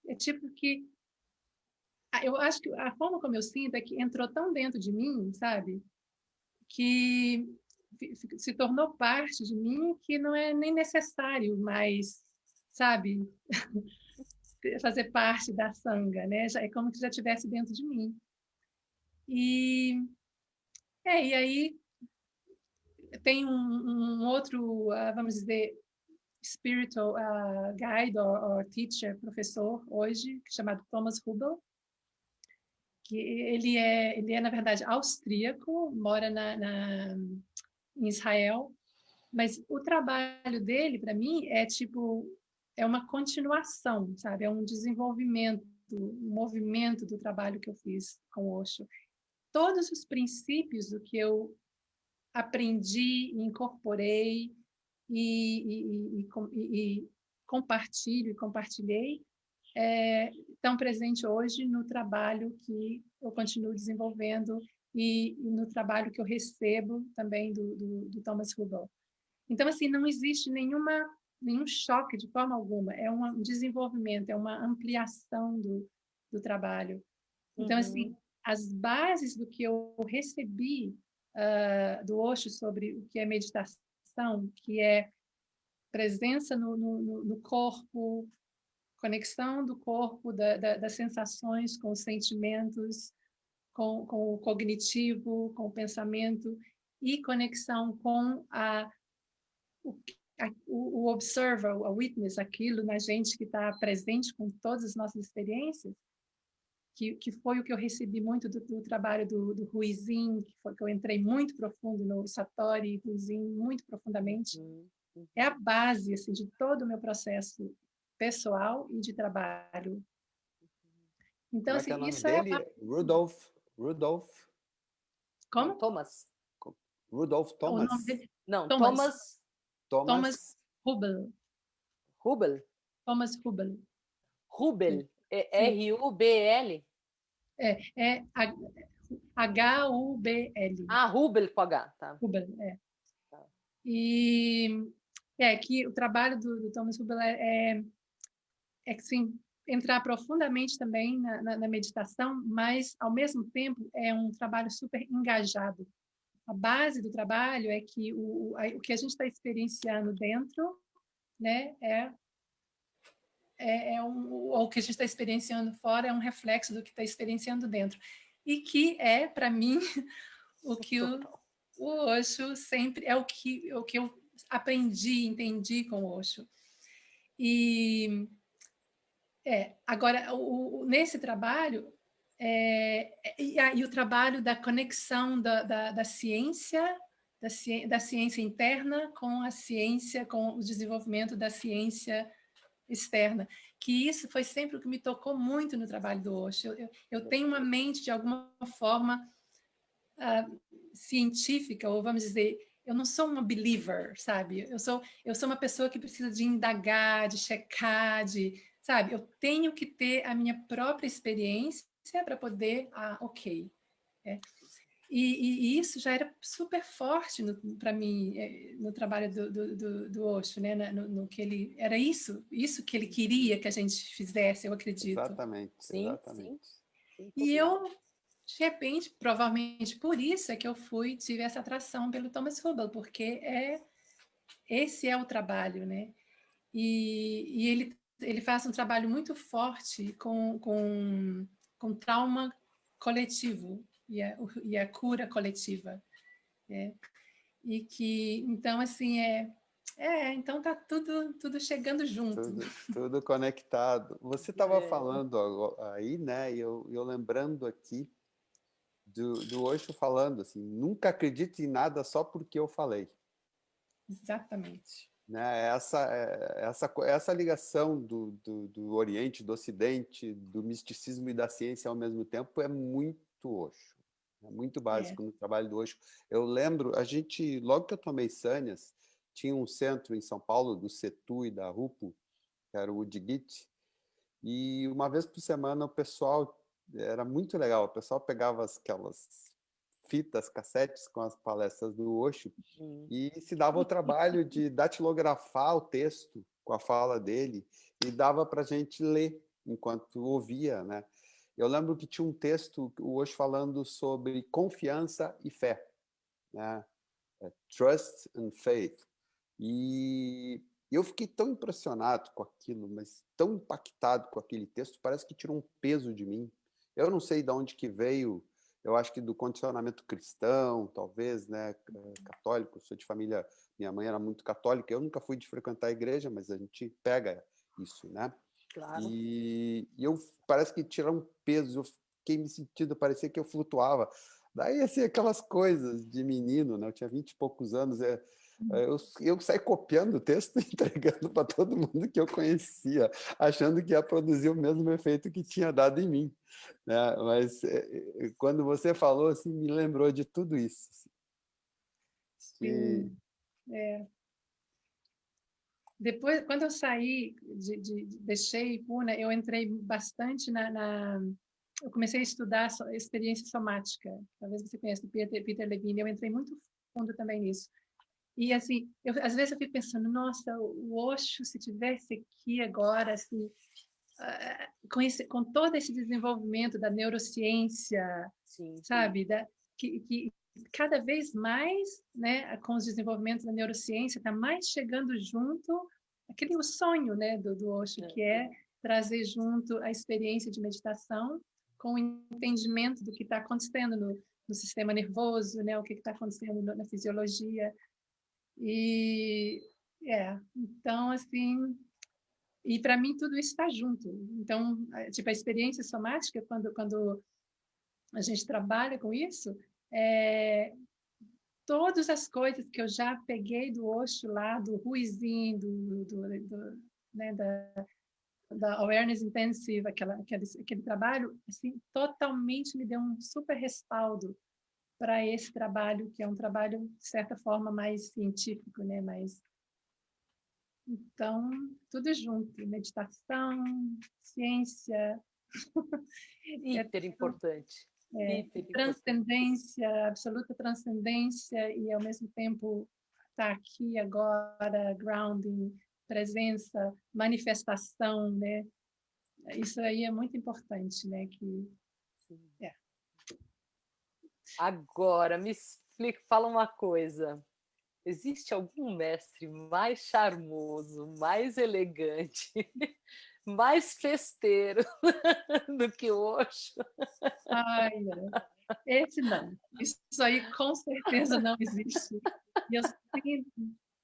é tipo que eu acho que a forma como eu sinto é que entrou tão dentro de mim, sabe? Que se tornou parte de mim que não é nem necessário mais, sabe, fazer parte da sanga, né? Já é como se já estivesse dentro de mim. E e aí tem um outro, vamos dizer, spiritual guide or teacher, professor hoje, chamado Thomas Hubel, que ele é na verdade austríaco, mora em Israel, mas o trabalho dele para mim é tipo é uma continuação, sabe? É um desenvolvimento, um movimento do trabalho que eu fiz com Osho. Todos os princípios do que eu aprendi, incorporei e compartilho e compartilhei estão presentes hoje no trabalho que eu continuo desenvolvendo e no trabalho que eu recebo também do Thomas Hubel. Então, assim, não existe nenhum choque de forma alguma, é um desenvolvimento, é uma ampliação do trabalho. Então, assim, as bases do que eu recebi do Osho sobre o que é meditação, que é presença no corpo, conexão do corpo, das sensações com os sentimentos, com o cognitivo, com o pensamento, e conexão com o observer, o witness, aquilo na gente que está presente com todas as nossas experiências, que foi o que eu recebi muito do trabalho do Ruizinho, que eu entrei muito profundo no Satori e Ruizinho, muito profundamente. É a base assim, de todo o meu processo pessoal e de trabalho. Então, Como é que é o assim, nome isso é... dele? Rudolf Como? Thomas. Rudolf O nome Thomas? dele? Não, Thomas. Thomas Thomas Hubel. Hubel. Thomas Hubel. Hubel. Sim. R-U-B-L. É H-U-B-L. Ah, Hubel com H, tá. Hubel, é. Tá. E que o trabalho do Thomas Hubel que sim, entrar profundamente também na meditação, mas, ao mesmo tempo, é um trabalho super engajado. A base do trabalho é que o que a gente está experienciando dentro, né, ou o que a gente está experienciando fora é um reflexo do que está experienciando dentro. E que é, para mim, o que o Osho sempre... É o que eu aprendi, entendi com o Osho. E... agora, nesse trabalho, e o trabalho da conexão da ciência, da ciência interna com a ciência, com o desenvolvimento da ciência externa, que isso foi sempre o que me tocou muito no trabalho do Osho. Eu tenho uma mente, de alguma forma, científica, ou vamos dizer, eu não sou uma believer, sabe? Eu sou uma pessoa que precisa de indagar, de checar, sabe? Eu tenho que ter a minha própria experiência para poder, ok. E isso já era super forte para mim no trabalho do Osho, né? No que ele era isso que ele queria que a gente fizesse, eu acredito. Exatamente, Sim, exatamente. sim, E eu, de repente, provavelmente por isso é que eu tive essa atração pelo Thomas Hubel, porque esse é o trabalho, né? E ele faz um trabalho muito forte com trauma coletivo e a cura coletiva. E que, então, assim, então tá tudo chegando junto. Tudo conectado. Você estava falando aí, né? E eu lembrando aqui do Osho falando assim: nunca acredite em nada só porque eu falei. Exatamente. Né? Essa ligação do Oriente, do Ocidente, do misticismo e da ciência ao mesmo tempo é muito Osho. É muito básico no trabalho do Osho. Eu lembro, logo que eu tomei Sannyas, tinha um centro em São Paulo, do Setu e da Rupo, que era o Udigit, e uma vez por semana o pessoal, era muito legal, o pessoal pegava aquelas fitas, cassetes com as palestras do Osho e se dava o trabalho de datilografar o texto com a fala dele e dava para a gente ler enquanto ouvia, né? Eu lembro que tinha um texto, o Osho falando sobre confiança e fé, né? Trust and faith. E eu fiquei tão impressionado com aquilo, mas tão impactado com aquele texto, parece que tirou um peso de mim. Eu não sei de onde que veio, eu acho que do condicionamento cristão, talvez, né, católico, sou de família, minha mãe era muito católica, eu nunca fui de frequentar a igreja, mas a gente pega isso, né? Claro. E eu parece que tiraram um peso, eu fiquei me sentindo, parecia que eu flutuava. Daí, assim, aquelas coisas de menino, né? Eu tinha 20 e poucos anos, eu saí copiando o texto e entregando para todo mundo que eu conhecia, achando que ia produzir o mesmo efeito que tinha dado em mim, né? Mas quando você falou, assim, me lembrou de tudo isso. Assim. Sim. Depois, quando eu saí, deixei Pune, eu entrei bastante eu comecei a estudar experiência somática. Talvez você conheça o Peter Levine. Eu entrei muito fundo também nisso. E, assim, às vezes eu fico pensando, nossa, o Osho, se tivesse aqui agora, assim, com todo esse desenvolvimento da neurociência, sim, sabe? Que cada vez mais, né, com os desenvolvimentos da neurociência, está mais chegando junto o sonho, né, do Osho, que é trazer junto a experiência de meditação com o entendimento do que está acontecendo no sistema nervoso, né? O que está acontecendo na fisiologia. Então, assim, e para mim tudo isso está junto. Então, tipo, a experiência somática, quando a gente trabalha com isso, todas as coisas que eu já peguei do Osho lá, do Ruizinho, né, da Awareness Intensive, aquele trabalho, assim, totalmente me deu um super respaldo para esse trabalho, que é um trabalho, de certa forma, mais científico, né? Então, tudo junto, meditação, ciência, Hiper importante. Hiper importante. transcendência, absoluta transcendência, e ao mesmo tempo estar aqui agora, grounding, presença, manifestação, né? Isso aí é muito importante, né? Agora, me explica, fala uma coisa. Existe algum mestre mais charmoso, mais elegante, mais festeiro do que o Osho? Ai, esse não. Isso aí com certeza não existe. E eu sinto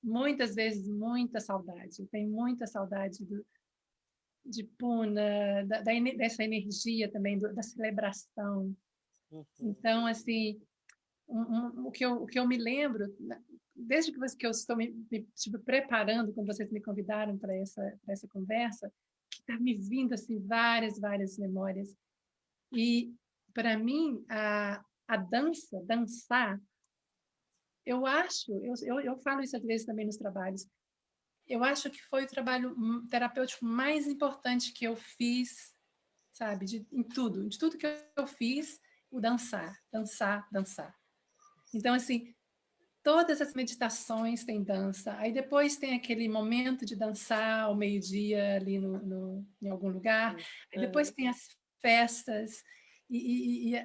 muitas vezes muita saudade. Eu tenho muita saudade de Puna, dessa energia também, da celebração. Então, assim, o que eu me lembro, desde que eu estou tipo, preparando, quando vocês me convidaram para essa conversa, que está me vindo assim, várias memórias. E, para mim, a dançar, eu acho, eu falo isso às vezes também nos trabalhos, eu acho que foi o trabalho terapêutico mais importante que eu fiz, sabe, de tudo que eu fiz, o dançar. Então, assim, todas as meditações têm dança, aí depois tem aquele momento de dançar ao meio-dia ali em algum lugar, aí depois tem as festas, e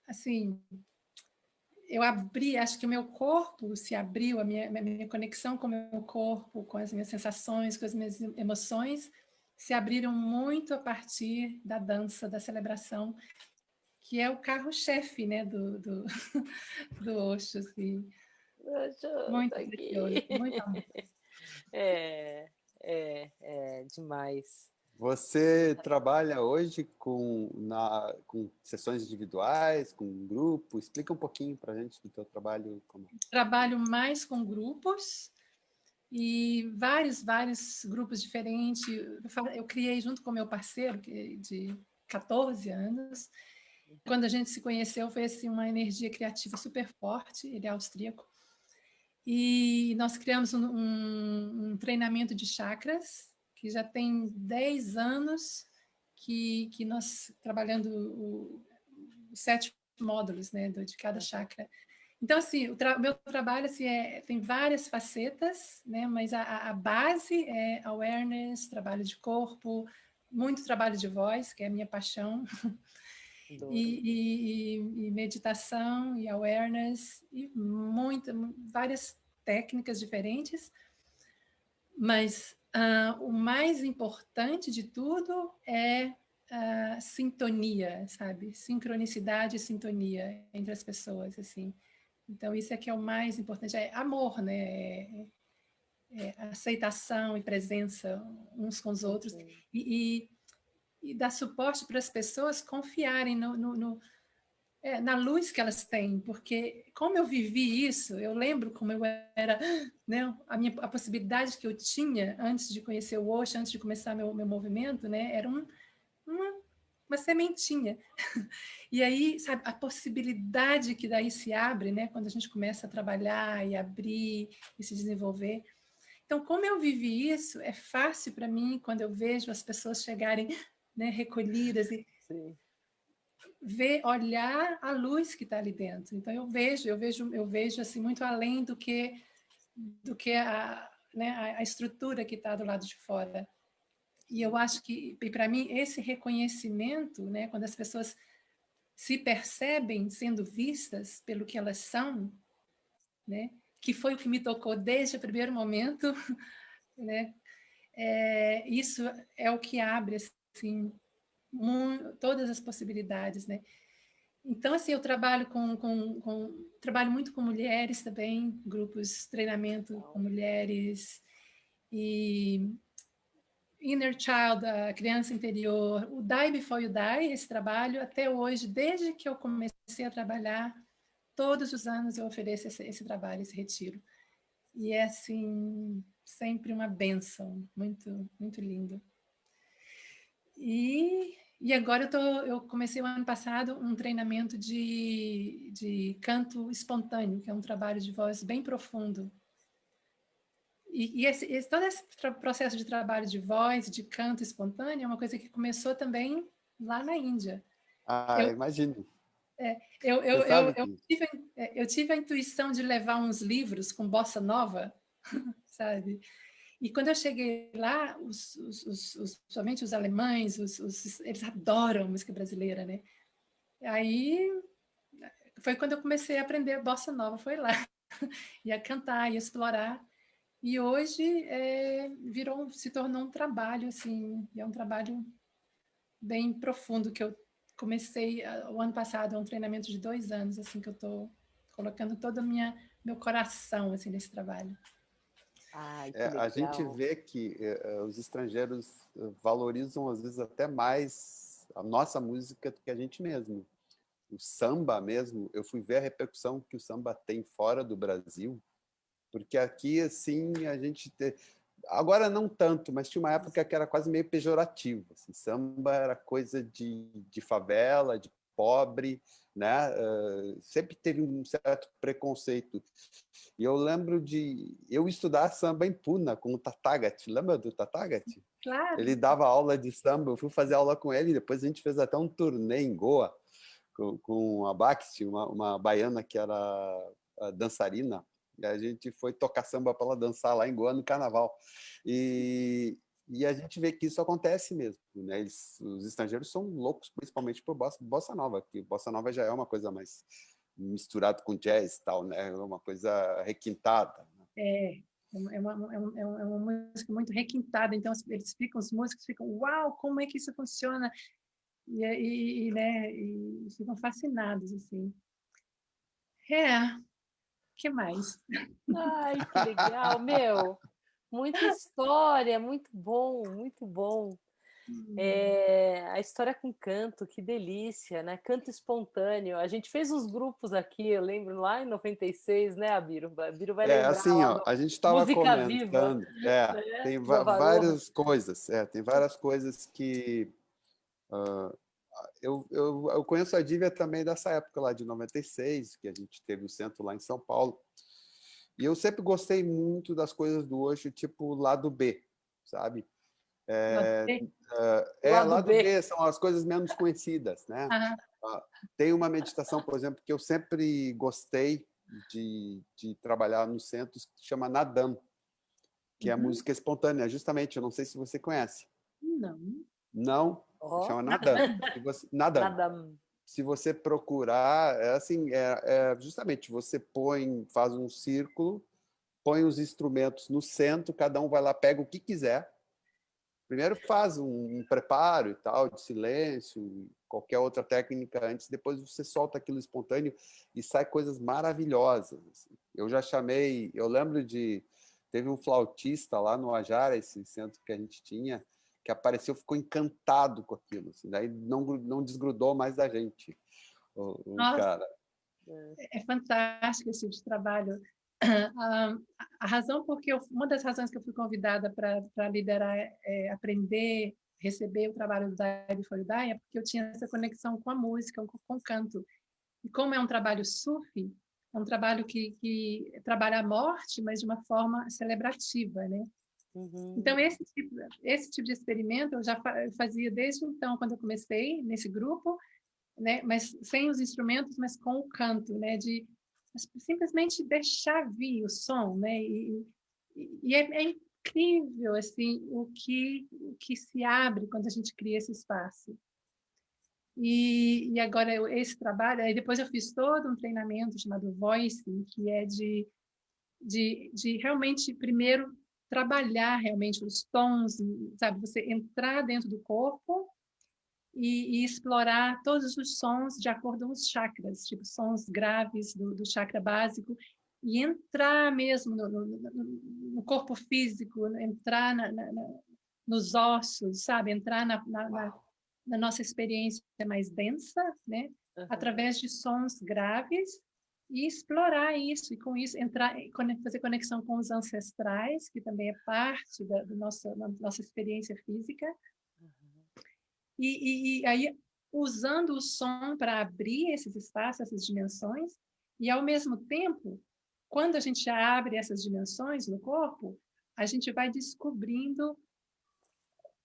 assim, eu abri, acho que o meu corpo se abriu, a minha conexão com o meu corpo, com as minhas sensações, com as minhas emoções, se abriram muito a partir da dança, da celebração, que é o carro-chefe, né, do Osho, assim. Muito precioso, muito amor. É demais. Você trabalha hoje com sessões individuais, com grupo? Explica um pouquinho para a gente do teu trabalho. Trabalho mais com grupos e vários grupos diferentes. Eu criei junto com meu parceiro, de 14 anos. Quando a gente se conheceu, foi assim, uma energia criativa super forte, ele é austríaco. E nós criamos um treinamento de chakras, que já tem 10 anos que nós trabalhando os 7 módulos, né, de cada chakra. Então, assim, o meu trabalho assim, tem várias facetas, né, mas a base é awareness, trabalho de corpo, muito trabalho de voz, que é a minha paixão, e meditação, e awareness, e várias técnicas diferentes, mas o mais importante de tudo é a sintonia, sabe? Sincronicidade e sintonia entre as pessoas, assim. Então, isso é que é o mais importante, é amor, né? Aceitação e presença uns com os outros, e dar suporte para as pessoas confiarem na luz que elas têm, porque como eu vivi isso, eu lembro como eu era, né, a possibilidade que eu tinha antes de conhecer o Osho, antes de começar meu movimento, né, era uma sementinha. E aí, sabe, a possibilidade que daí se abre, né, quando a gente começa a trabalhar e abrir e se desenvolver. Então, como eu vivi isso, é fácil para mim quando eu vejo as pessoas chegarem, né, recolhidas e Sim. olhar a luz que está ali dentro. Então eu vejo assim muito além do que né, a estrutura que está do lado de fora. E eu acho que, para mim, esse reconhecimento, né, quando as pessoas se percebem sendo vistas pelo que elas são, né, que foi o que me tocou desde o primeiro momento, né, isso é o que abre assim todas as possibilidades, né? Então, assim, eu trabalho muito com mulheres também, grupos, treinamento com mulheres, e Inner Child, a criança interior, o Die Before You Die, esse trabalho, até hoje, desde que eu comecei a trabalhar, todos os anos eu ofereço esse trabalho, esse retiro. E é, assim, sempre uma bênção, muito, muito lindo. E agora eu comecei o ano passado um treinamento de canto espontâneo, que é um trabalho de voz bem profundo. Todo esse processo de trabalho de voz, de canto espontâneo, é uma coisa que começou também lá na Índia. Ah, Eu, imagino. eu, Você eu, eu, sabe eu, que tive, eu tive a intuição de levar uns livros com bossa nova, sabe? E quando eu cheguei lá, somente os alemães, eles adoram música brasileira, né? Aí foi quando eu comecei a aprender bossa nova, foi lá. E a cantar, e explorar. E hoje se tornou um trabalho, assim, e é um trabalho bem profundo que eu comecei o ano passado, é um treinamento de 2 anos, assim, que eu estou colocando todo meu coração, assim, nesse trabalho. Ai, que a gente legal. vê que os estrangeiros valorizam, às vezes, até mais a nossa música do que a gente mesmo. O samba mesmo, eu fui ver a repercussão que o samba tem fora do Brasil, porque aqui, assim, a gente... Agora não tanto, mas tinha uma época que era quase meio pejorativo. Assim, samba era coisa de favela, de pobre, né? Sempre teve um certo preconceito. E eu lembro de eu estudar samba em Puna com o Tathagata. Lembra do Tathagata? Claro. Ele dava aula de samba, eu fui fazer aula com ele, depois a gente fez até um turnê em Goa com a Baxi, uma baiana que era dançarina, e a gente foi tocar samba para ela dançar lá em Goa no carnaval. E a gente vê que isso acontece mesmo, né? Os estrangeiros são loucos, principalmente por bossa nova, que bossa nova já é uma coisa mais misturado com jazz e tal, né? Uma coisa requintada. É uma música muito requintada, então os músicos ficam, uau, como é que isso funciona? Né, e ficam fascinados, assim. Que mais? Ai, que legal, meu. Muita história, muito bom, muito bom. A história com canto, que delícia, né? Canto espontâneo. A gente fez uns grupos aqui, eu lembro lá em 96, né, Abiro? A Abiro vai lembrar Assim, lá ó, do a gente estava Música Viva, comentando, né? tem Do Avarô. várias coisas, tem várias coisas que eu conheço a Dívia também dessa época lá de 96, que a gente teve o centro lá em São Paulo. E eu sempre gostei muito das coisas do Osho, tipo lado B, sabe? Lado B? Lado Lado B. B são as coisas menos conhecidas, né? Aham. Tem uma meditação, por exemplo, que eu sempre gostei de trabalhar nos centros, que chama Nadam, que é a Uhum. música espontânea, justamente. Eu não sei se você conhece. Não. Não, Ó, chama Nadam. Nadam. nada. Se você procurar, justamente, você faz um círculo, põe os instrumentos no centro, cada um vai lá, pega o que quiser. Primeiro faz um preparo e tal, de silêncio, qualquer outra técnica antes, depois você solta aquilo espontâneo e sai coisas maravilhosas. Assim. Eu lembro teve um flautista lá no Ajara, esse centro que a gente tinha, que apareceu, ficou encantado com aquilo, assim, daí não desgrudou mais da gente, o Nossa, cara. é fantástico esse tipo de trabalho. A razão uma das razões que eu fui convidada para liderar, aprender, receber o trabalho do Dai Before You Die, é porque eu tinha essa conexão com a música, com o canto. E como é um trabalho sufi, é um trabalho que trabalha a morte, mas de uma forma celebrativa, né? Então, Uhum. esse tipo de experimento eu já fazia desde então, quando eu comecei nesse grupo, né? Mas sem os instrumentos, mas com o canto, né? De simplesmente deixar vir o som, né? É incrível assim o que se abre quando a gente cria esse espaço. E agora esse trabalho, aí depois eu fiz todo um treinamento chamado Voicing, que é de realmente primeiro trabalhar realmente os tons, sabe? Você entrar dentro do corpo e explorar todos os sons de acordo com os chakras, tipo sons graves do chakra básico, e entrar mesmo no corpo físico, entrar nos ossos, sabe? Entrar na nossa experiência mais densa, né? Através de sons graves, e explorar isso, e com isso entrar, fazer conexão com os ancestrais, que também é parte da nossa experiência física, e aí usando o som para abrir esses espaços, essas dimensões, e ao mesmo tempo, quando a gente abre essas dimensões no corpo, a gente vai descobrindo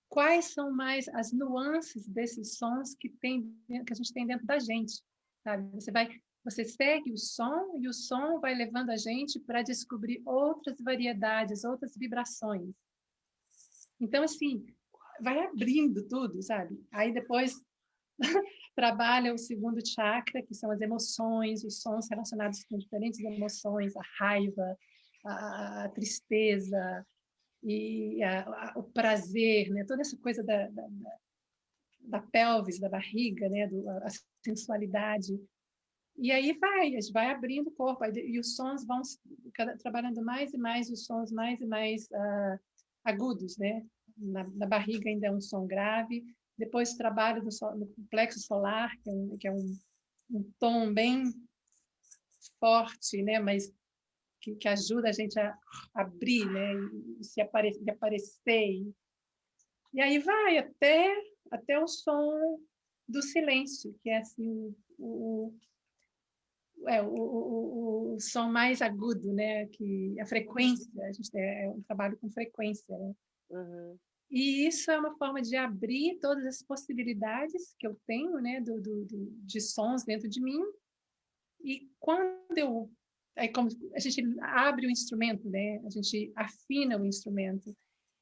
quais são mais as nuances desses sons que a gente tem dentro da gente, sabe? Você segue o som e o som vai levando a gente para descobrir outras variedades, outras vibrações. Então, assim, vai abrindo tudo, sabe? Aí depois trabalha o segundo chakra, que são as emoções, os sons relacionados com diferentes emoções, a raiva, a tristeza e o prazer, né? Toda essa coisa da pelvis, da barriga, né? A sensualidade. E aí a gente vai abrindo o corpo, e os sons vão trabalhando mais e mais, os sons mais e mais agudos, né? Na barriga ainda é um som grave, depois trabalho no plexo solar, que é um tom bem forte, né? Mas que ajuda a gente a abrir, né? E de aparecer. E aí vai até o som do silêncio, que é assim o som mais agudo, né? Que a frequência, a gente é um trabalho com frequência, né? E isso é uma forma de abrir todas as possibilidades que eu tenho, né? De sons dentro de mim. E quando como a gente abre o instrumento, né? A gente afina o instrumento.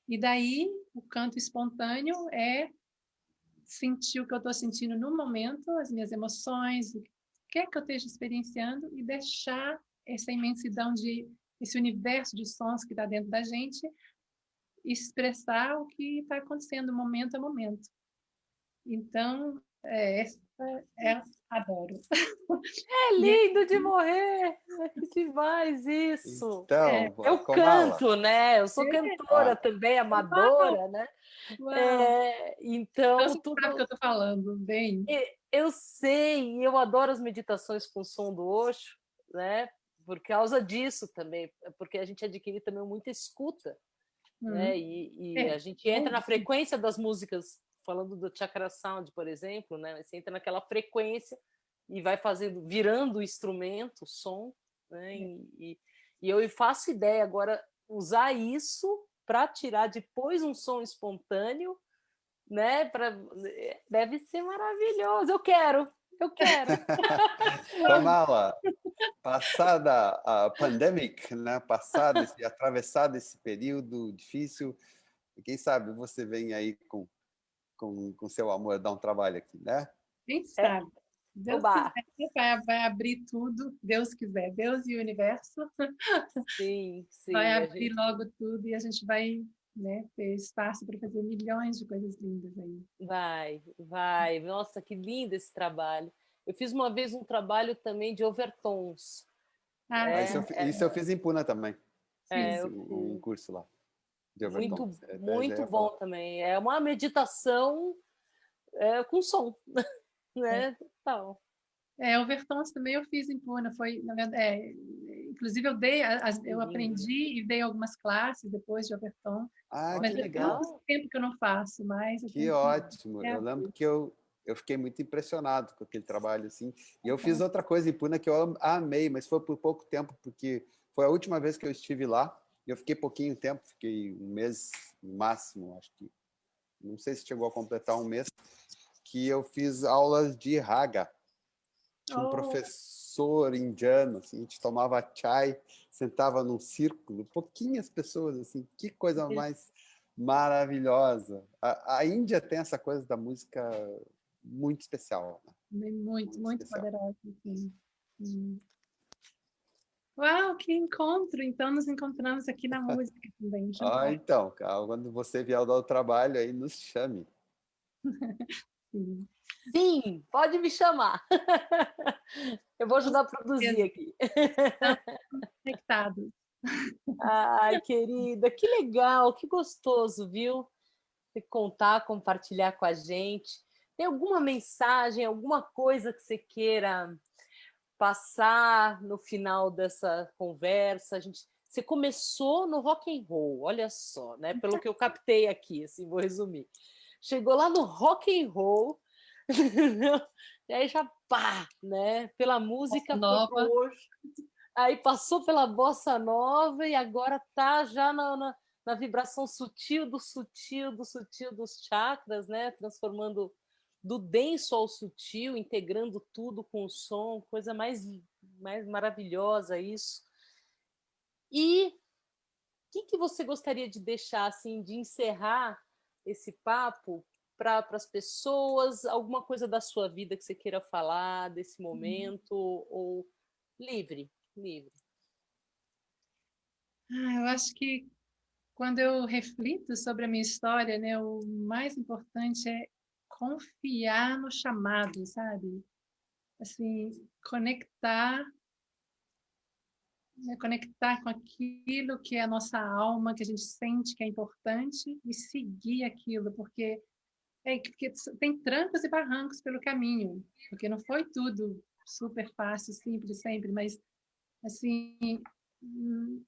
E daí o canto espontâneo é sentir o que eu estou sentindo no momento, as minhas emoções, o que é que eu esteja experienciando, e deixar essa imensidão esse universo de sons que está dentro da gente expressar o que está acontecendo momento a momento. Então, adoro. É lindo de morrer! Demais isso! Então, Eu Comala. canto, né? Eu sou cantora também, amadora, né? Então, você sabe o que eu estou falando, bem. Eu sei, e eu adoro as meditações com o som do Osho, né? Por causa disso também, porque a gente adquire também muita escuta, né? E a gente entra na frequência das músicas, falando do Chakra Sound, por exemplo, né? Você entra naquela frequência e vai virando o instrumento, o som, né? E eu faço ideia agora usar isso para tirar depois um som espontâneo, né? Deve ser maravilhoso. Eu quero. Comala, passada a pandemic, né? Atravessado esse período difícil, quem sabe você vem aí com seu amor dar um trabalho aqui, né? Quem sabe? Deus quiser, vai abrir tudo, Deus quiser, Deus e o universo. Sim. Vai abrir logo tudo e a gente vai, né, ter espaço para fazer milhões de coisas lindas aí. Vai. Nossa, que lindo esse trabalho. Eu fiz uma vez um trabalho também de overtones. Isso eu fiz em Puna também. Fiz um curso lá de overtones. Muito bom também. É uma meditação com som, né? Total. Overtones também eu fiz em Puna. Foi, na verdade, inclusive eu aprendi e dei algumas classes depois de overtone. Mas que legal! Faz tempo que eu não faço mais. Que ótimo! Eu lembro que eu fiquei muito impressionado com aquele trabalho assim. E eu fiz outra coisa em Puna que eu amei, mas foi por pouco tempo, porque foi a última vez que eu estive lá. E eu fiquei pouquinho tempo, fiquei um mês no máximo, acho que. Não sei se chegou a completar um mês, que eu fiz aulas de raga. Tinha um professor indiano, assim, a gente tomava chai, sentava num círculo, pouquinhas pessoas, assim, que coisa mais maravilhosa. A Índia tem essa coisa da música muito especial. Né? Muito poderosa. Assim. Uau, que encontro! Então, nos encontramos aqui na música também. Então, quando você vier dar o trabalho, aí nos chame. Sim, Sim, pode me chamar. Eu vou com ajudar a produzir certeza. aqui. Estamos conectados. Ai, querida, que legal, que gostoso, viu? Você contar, compartilhar com a gente. Tem alguma mensagem, alguma coisa que você queira passar no final dessa conversa? Você começou no rock and roll, olha só, né? Pelo que eu captei aqui, assim, vou resumir. Chegou lá no rock and roll, e aí já pá, né? Pela Bossa música foi pro nova. hoje, aí passou pela bossa nova e agora tá já na vibração sutil dos chakras, né? Transformando do denso ao sutil, integrando tudo com o som, coisa mais maravilhosa isso. E o que você gostaria de deixar, assim, de encerrar esse papo para as pessoas? Alguma coisa da sua vida que você queira falar desse momento? Ou livre, livre. Eu acho que quando eu reflito sobre a minha história, né, o mais importante é confiar no chamado, sabe? Assim, conectar, né, conectar com aquilo que é a nossa alma, que a gente sente que é importante e seguir aquilo, porque tem trancos e barrancos pelo caminho, porque não foi tudo super fácil, simples sempre, mas assim, hum,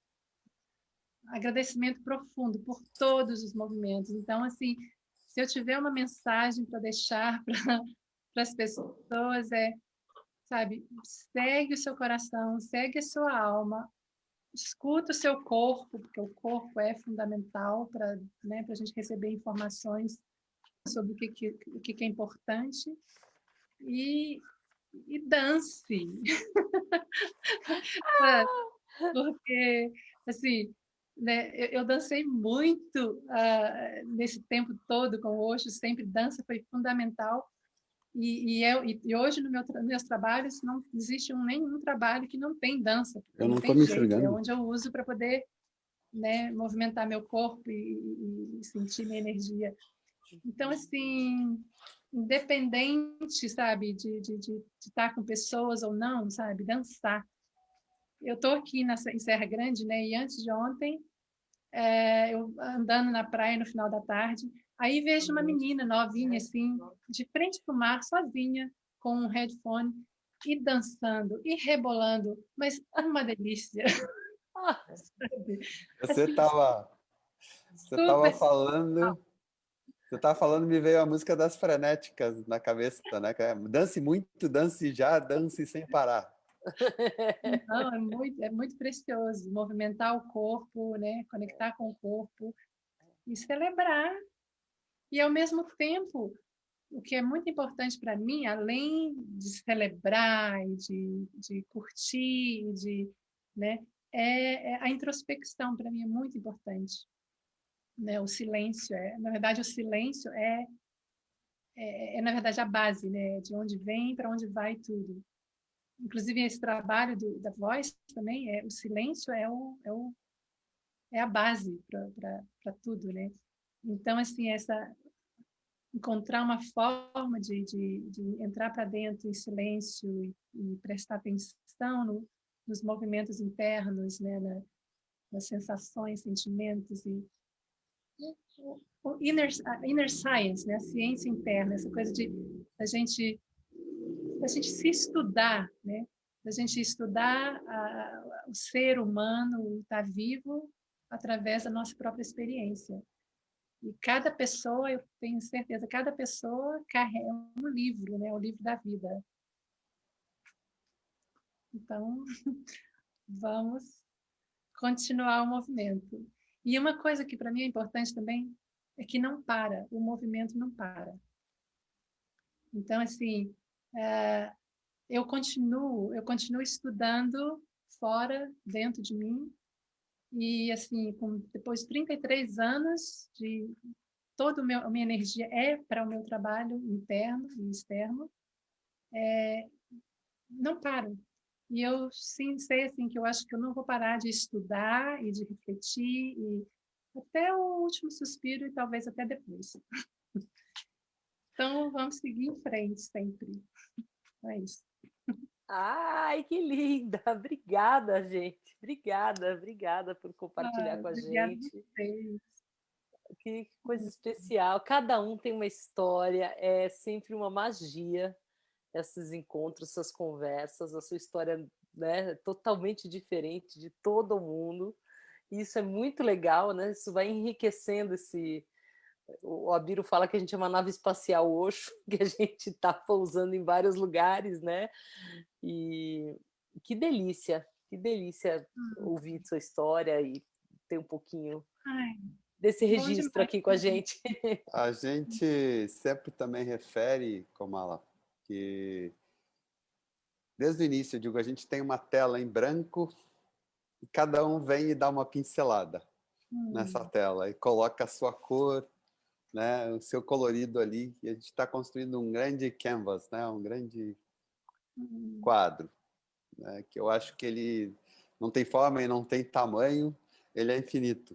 agradecimento profundo por todos os movimentos. Então, assim, se eu tiver uma mensagem para deixar para as pessoas, sabe, segue o seu coração, segue a sua alma, escuta o seu corpo, porque o corpo é fundamental para, né, para a gente receber informações sobre o que é importante e, e dance, porque assim, né, eu dancei muito nesse tempo todo com o Osho, sempre dança foi fundamental e hoje nos meus trabalhos não existe nenhum trabalho que não tem dança, porque Eu não não estou tem me jeito, é enxergando. onde eu uso para poder, né, movimentar meu corpo e sentir minha energia. Então, assim, independente, sabe, de estar com pessoas ou não, sabe, dançar. Eu estou aqui em Serra Grande, né, e antes de ontem, eu andando na praia no final da tarde, aí vejo uma menina novinha, assim, de frente para o mar, sozinha, com um headphone, e dançando, e rebolando, mas uma delícia, Ah, sabe? Você Assim, estava você tava super. falando, você estava falando, me veio a música das frenéticas na cabeça, né? Que é, dance muito, dance já, dance sem parar. Não, é muito precioso movimentar o corpo, né? Conectar com o corpo e celebrar. E, ao mesmo tempo, o que é muito importante para mim, além de celebrar e de curtir, né, é a introspecção. Para mim é muito importante. Né? O silêncio, na verdade, o silêncio na verdade, a base, né? De onde vem para onde vai tudo. Inclusive, esse trabalho da voz também, o silêncio é a base para tudo, né? Então, assim, encontrar uma forma de entrar para dentro em silêncio e prestar atenção nos movimentos internos, né? Nas sensações, sentimentos e o inner science, né? A ciência interna, essa coisa de a gente se estudar, né? A gente estudar o ser humano, o estar vivo através da nossa própria experiência. E cada pessoa, eu tenho certeza, cada pessoa carrega um livro, né? O livro da vida. Então, vamos continuar o movimento. E uma coisa que para mim é importante também é que não para, o movimento não para. Então, assim, eu continuo estudando fora, dentro de mim, e assim, depois de 33 anos toda a minha energia para o meu trabalho interno e externo, não paro. E eu sim sei assim que eu acho que eu não vou parar de estudar e de refletir e até o último suspiro e talvez até depois. Então, vamos seguir em frente sempre. É isso. Ai, que linda! Obrigada, gente. Obrigada por compartilhar com a Obrigada a gente. vocês. Que coisa especial. Cada um tem uma história, é sempre uma magia esses encontros, essas conversas. A sua história, né, é totalmente diferente de todo mundo. E isso é muito legal, né? Isso vai enriquecendo esse. O Abiro fala que a gente é uma nave espacial Osho, que a gente está pousando em vários lugares, né? E que delícia ouvir sua história e ter um pouquinho Ai, desse bom registro demais. aqui com a gente. A gente sempre também refere, Comala, que desde o início, eu digo, a gente tem uma tela em branco e cada um vem e dá uma pincelada nessa tela e coloca a sua cor, né, o seu colorido ali, e a gente está construindo um grande canvas, né, um grande quadro, né, que eu acho que ele não tem forma e não tem tamanho, ele é infinito.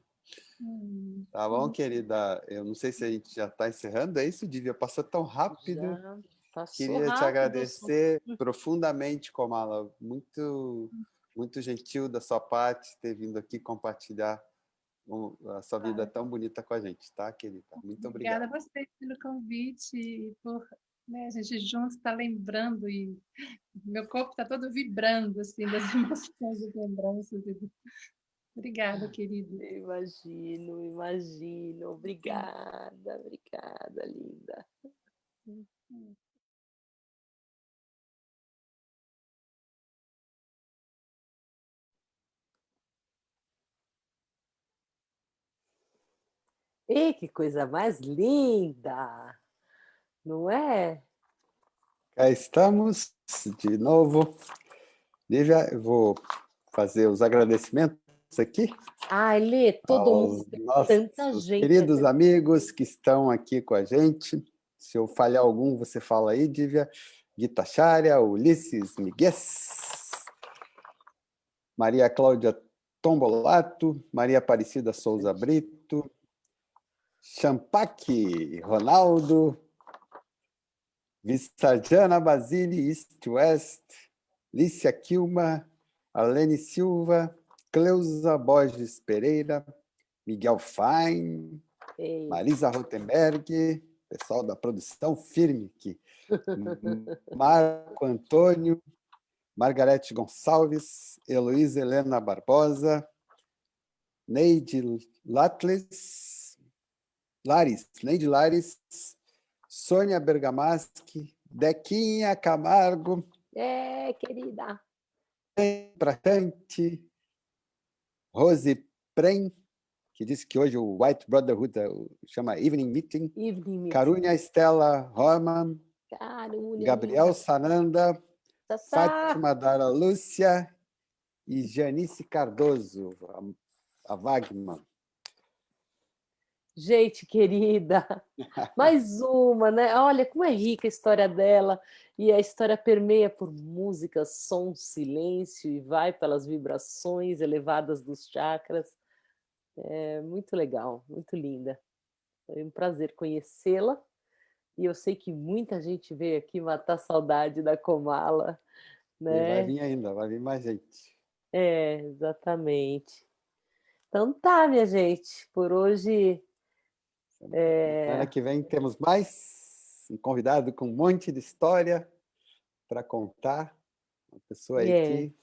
Tá bom, querida? Eu não sei se a gente já está encerrando, é isso, Dívia? Passou tão rápido. Já passou Queria te rápido. agradecer profundamente, Comala. Muito, muito gentil da sua parte ter vindo aqui compartilhar a sua vida tão bonita com a gente, tá, querida? Muito Obrigada obrigado. a vocês pelo convite e por, né, a gente junto estar lembrando e meu corpo está todo vibrando assim das emoções, das lembranças. Obrigada, querido. Imagino. Obrigada, linda. E que coisa mais linda, não é? Cá estamos de novo. Lívia, eu vou fazer os agradecimentos aqui Ai, Lê, todo mundo, aos tem tanta nossos gente. queridos amigos que estão aqui com a gente. Se eu falhar algum, você fala aí, Dívia. Gita Chária, Ulisses Miguel, Maria Cláudia Tombolato, Maria Aparecida Souza Brito, Champaque Ronaldo, Vissarjana Basile East West, Lícia Kilma, Arlene Silva, Cleusa Borges Pereira, Miguel Fein, Ei. Marisa Rotenberg, pessoal da produção firme aqui, Marco Antônio, Margarete Gonçalves, Heloísa Helena Barbosa, Neide Neide Lares, Sônia Bergamaschi, Dequinha Camargo, Querida. Prachante, Rose Prem, que disse que hoje o White Brotherhood chama Evening Meeting, Carunia Estela Horman, Gabriel Sananda, Fátima Dara Lúcia e Janice Cardoso, a Wagman. Gente querida, mais uma, né? Olha como é rica a história dela, e a história permeia por música, som, silêncio, e vai pelas vibrações elevadas dos chakras. É muito legal, muito linda. Foi um prazer conhecê-la, e eu sei que muita gente veio aqui matar saudade da Comala, E vai né? vir ainda, vai vir mais gente. Exatamente. Então tá, minha gente, por hoje... Semana que vem temos mais um convidado com um monte de história para contar. Uma pessoa aí que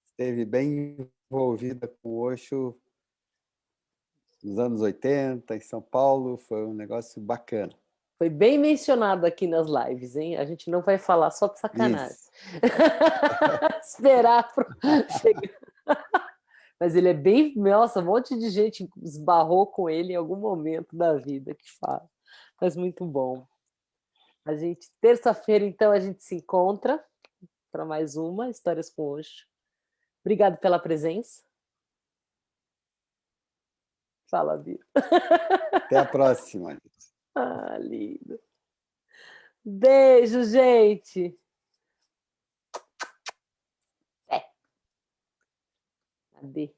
esteve bem envolvida com o Osho nos anos 80, em São Paulo. Foi um negócio bacana. Foi bem mencionado aqui nas lives, hein? A gente não vai falar só de sacanagem. Esperar chegar. Mas ele é bem... Nossa, um monte de gente esbarrou com ele em algum momento da vida que fala. Mas muito bom. A gente, terça-feira, então, a gente se encontra para mais uma Histórias com Osho. Obrigado pela presença. Fala, Biro. Até a próxima. Ah, lindo. Beijo, gente. Cadê?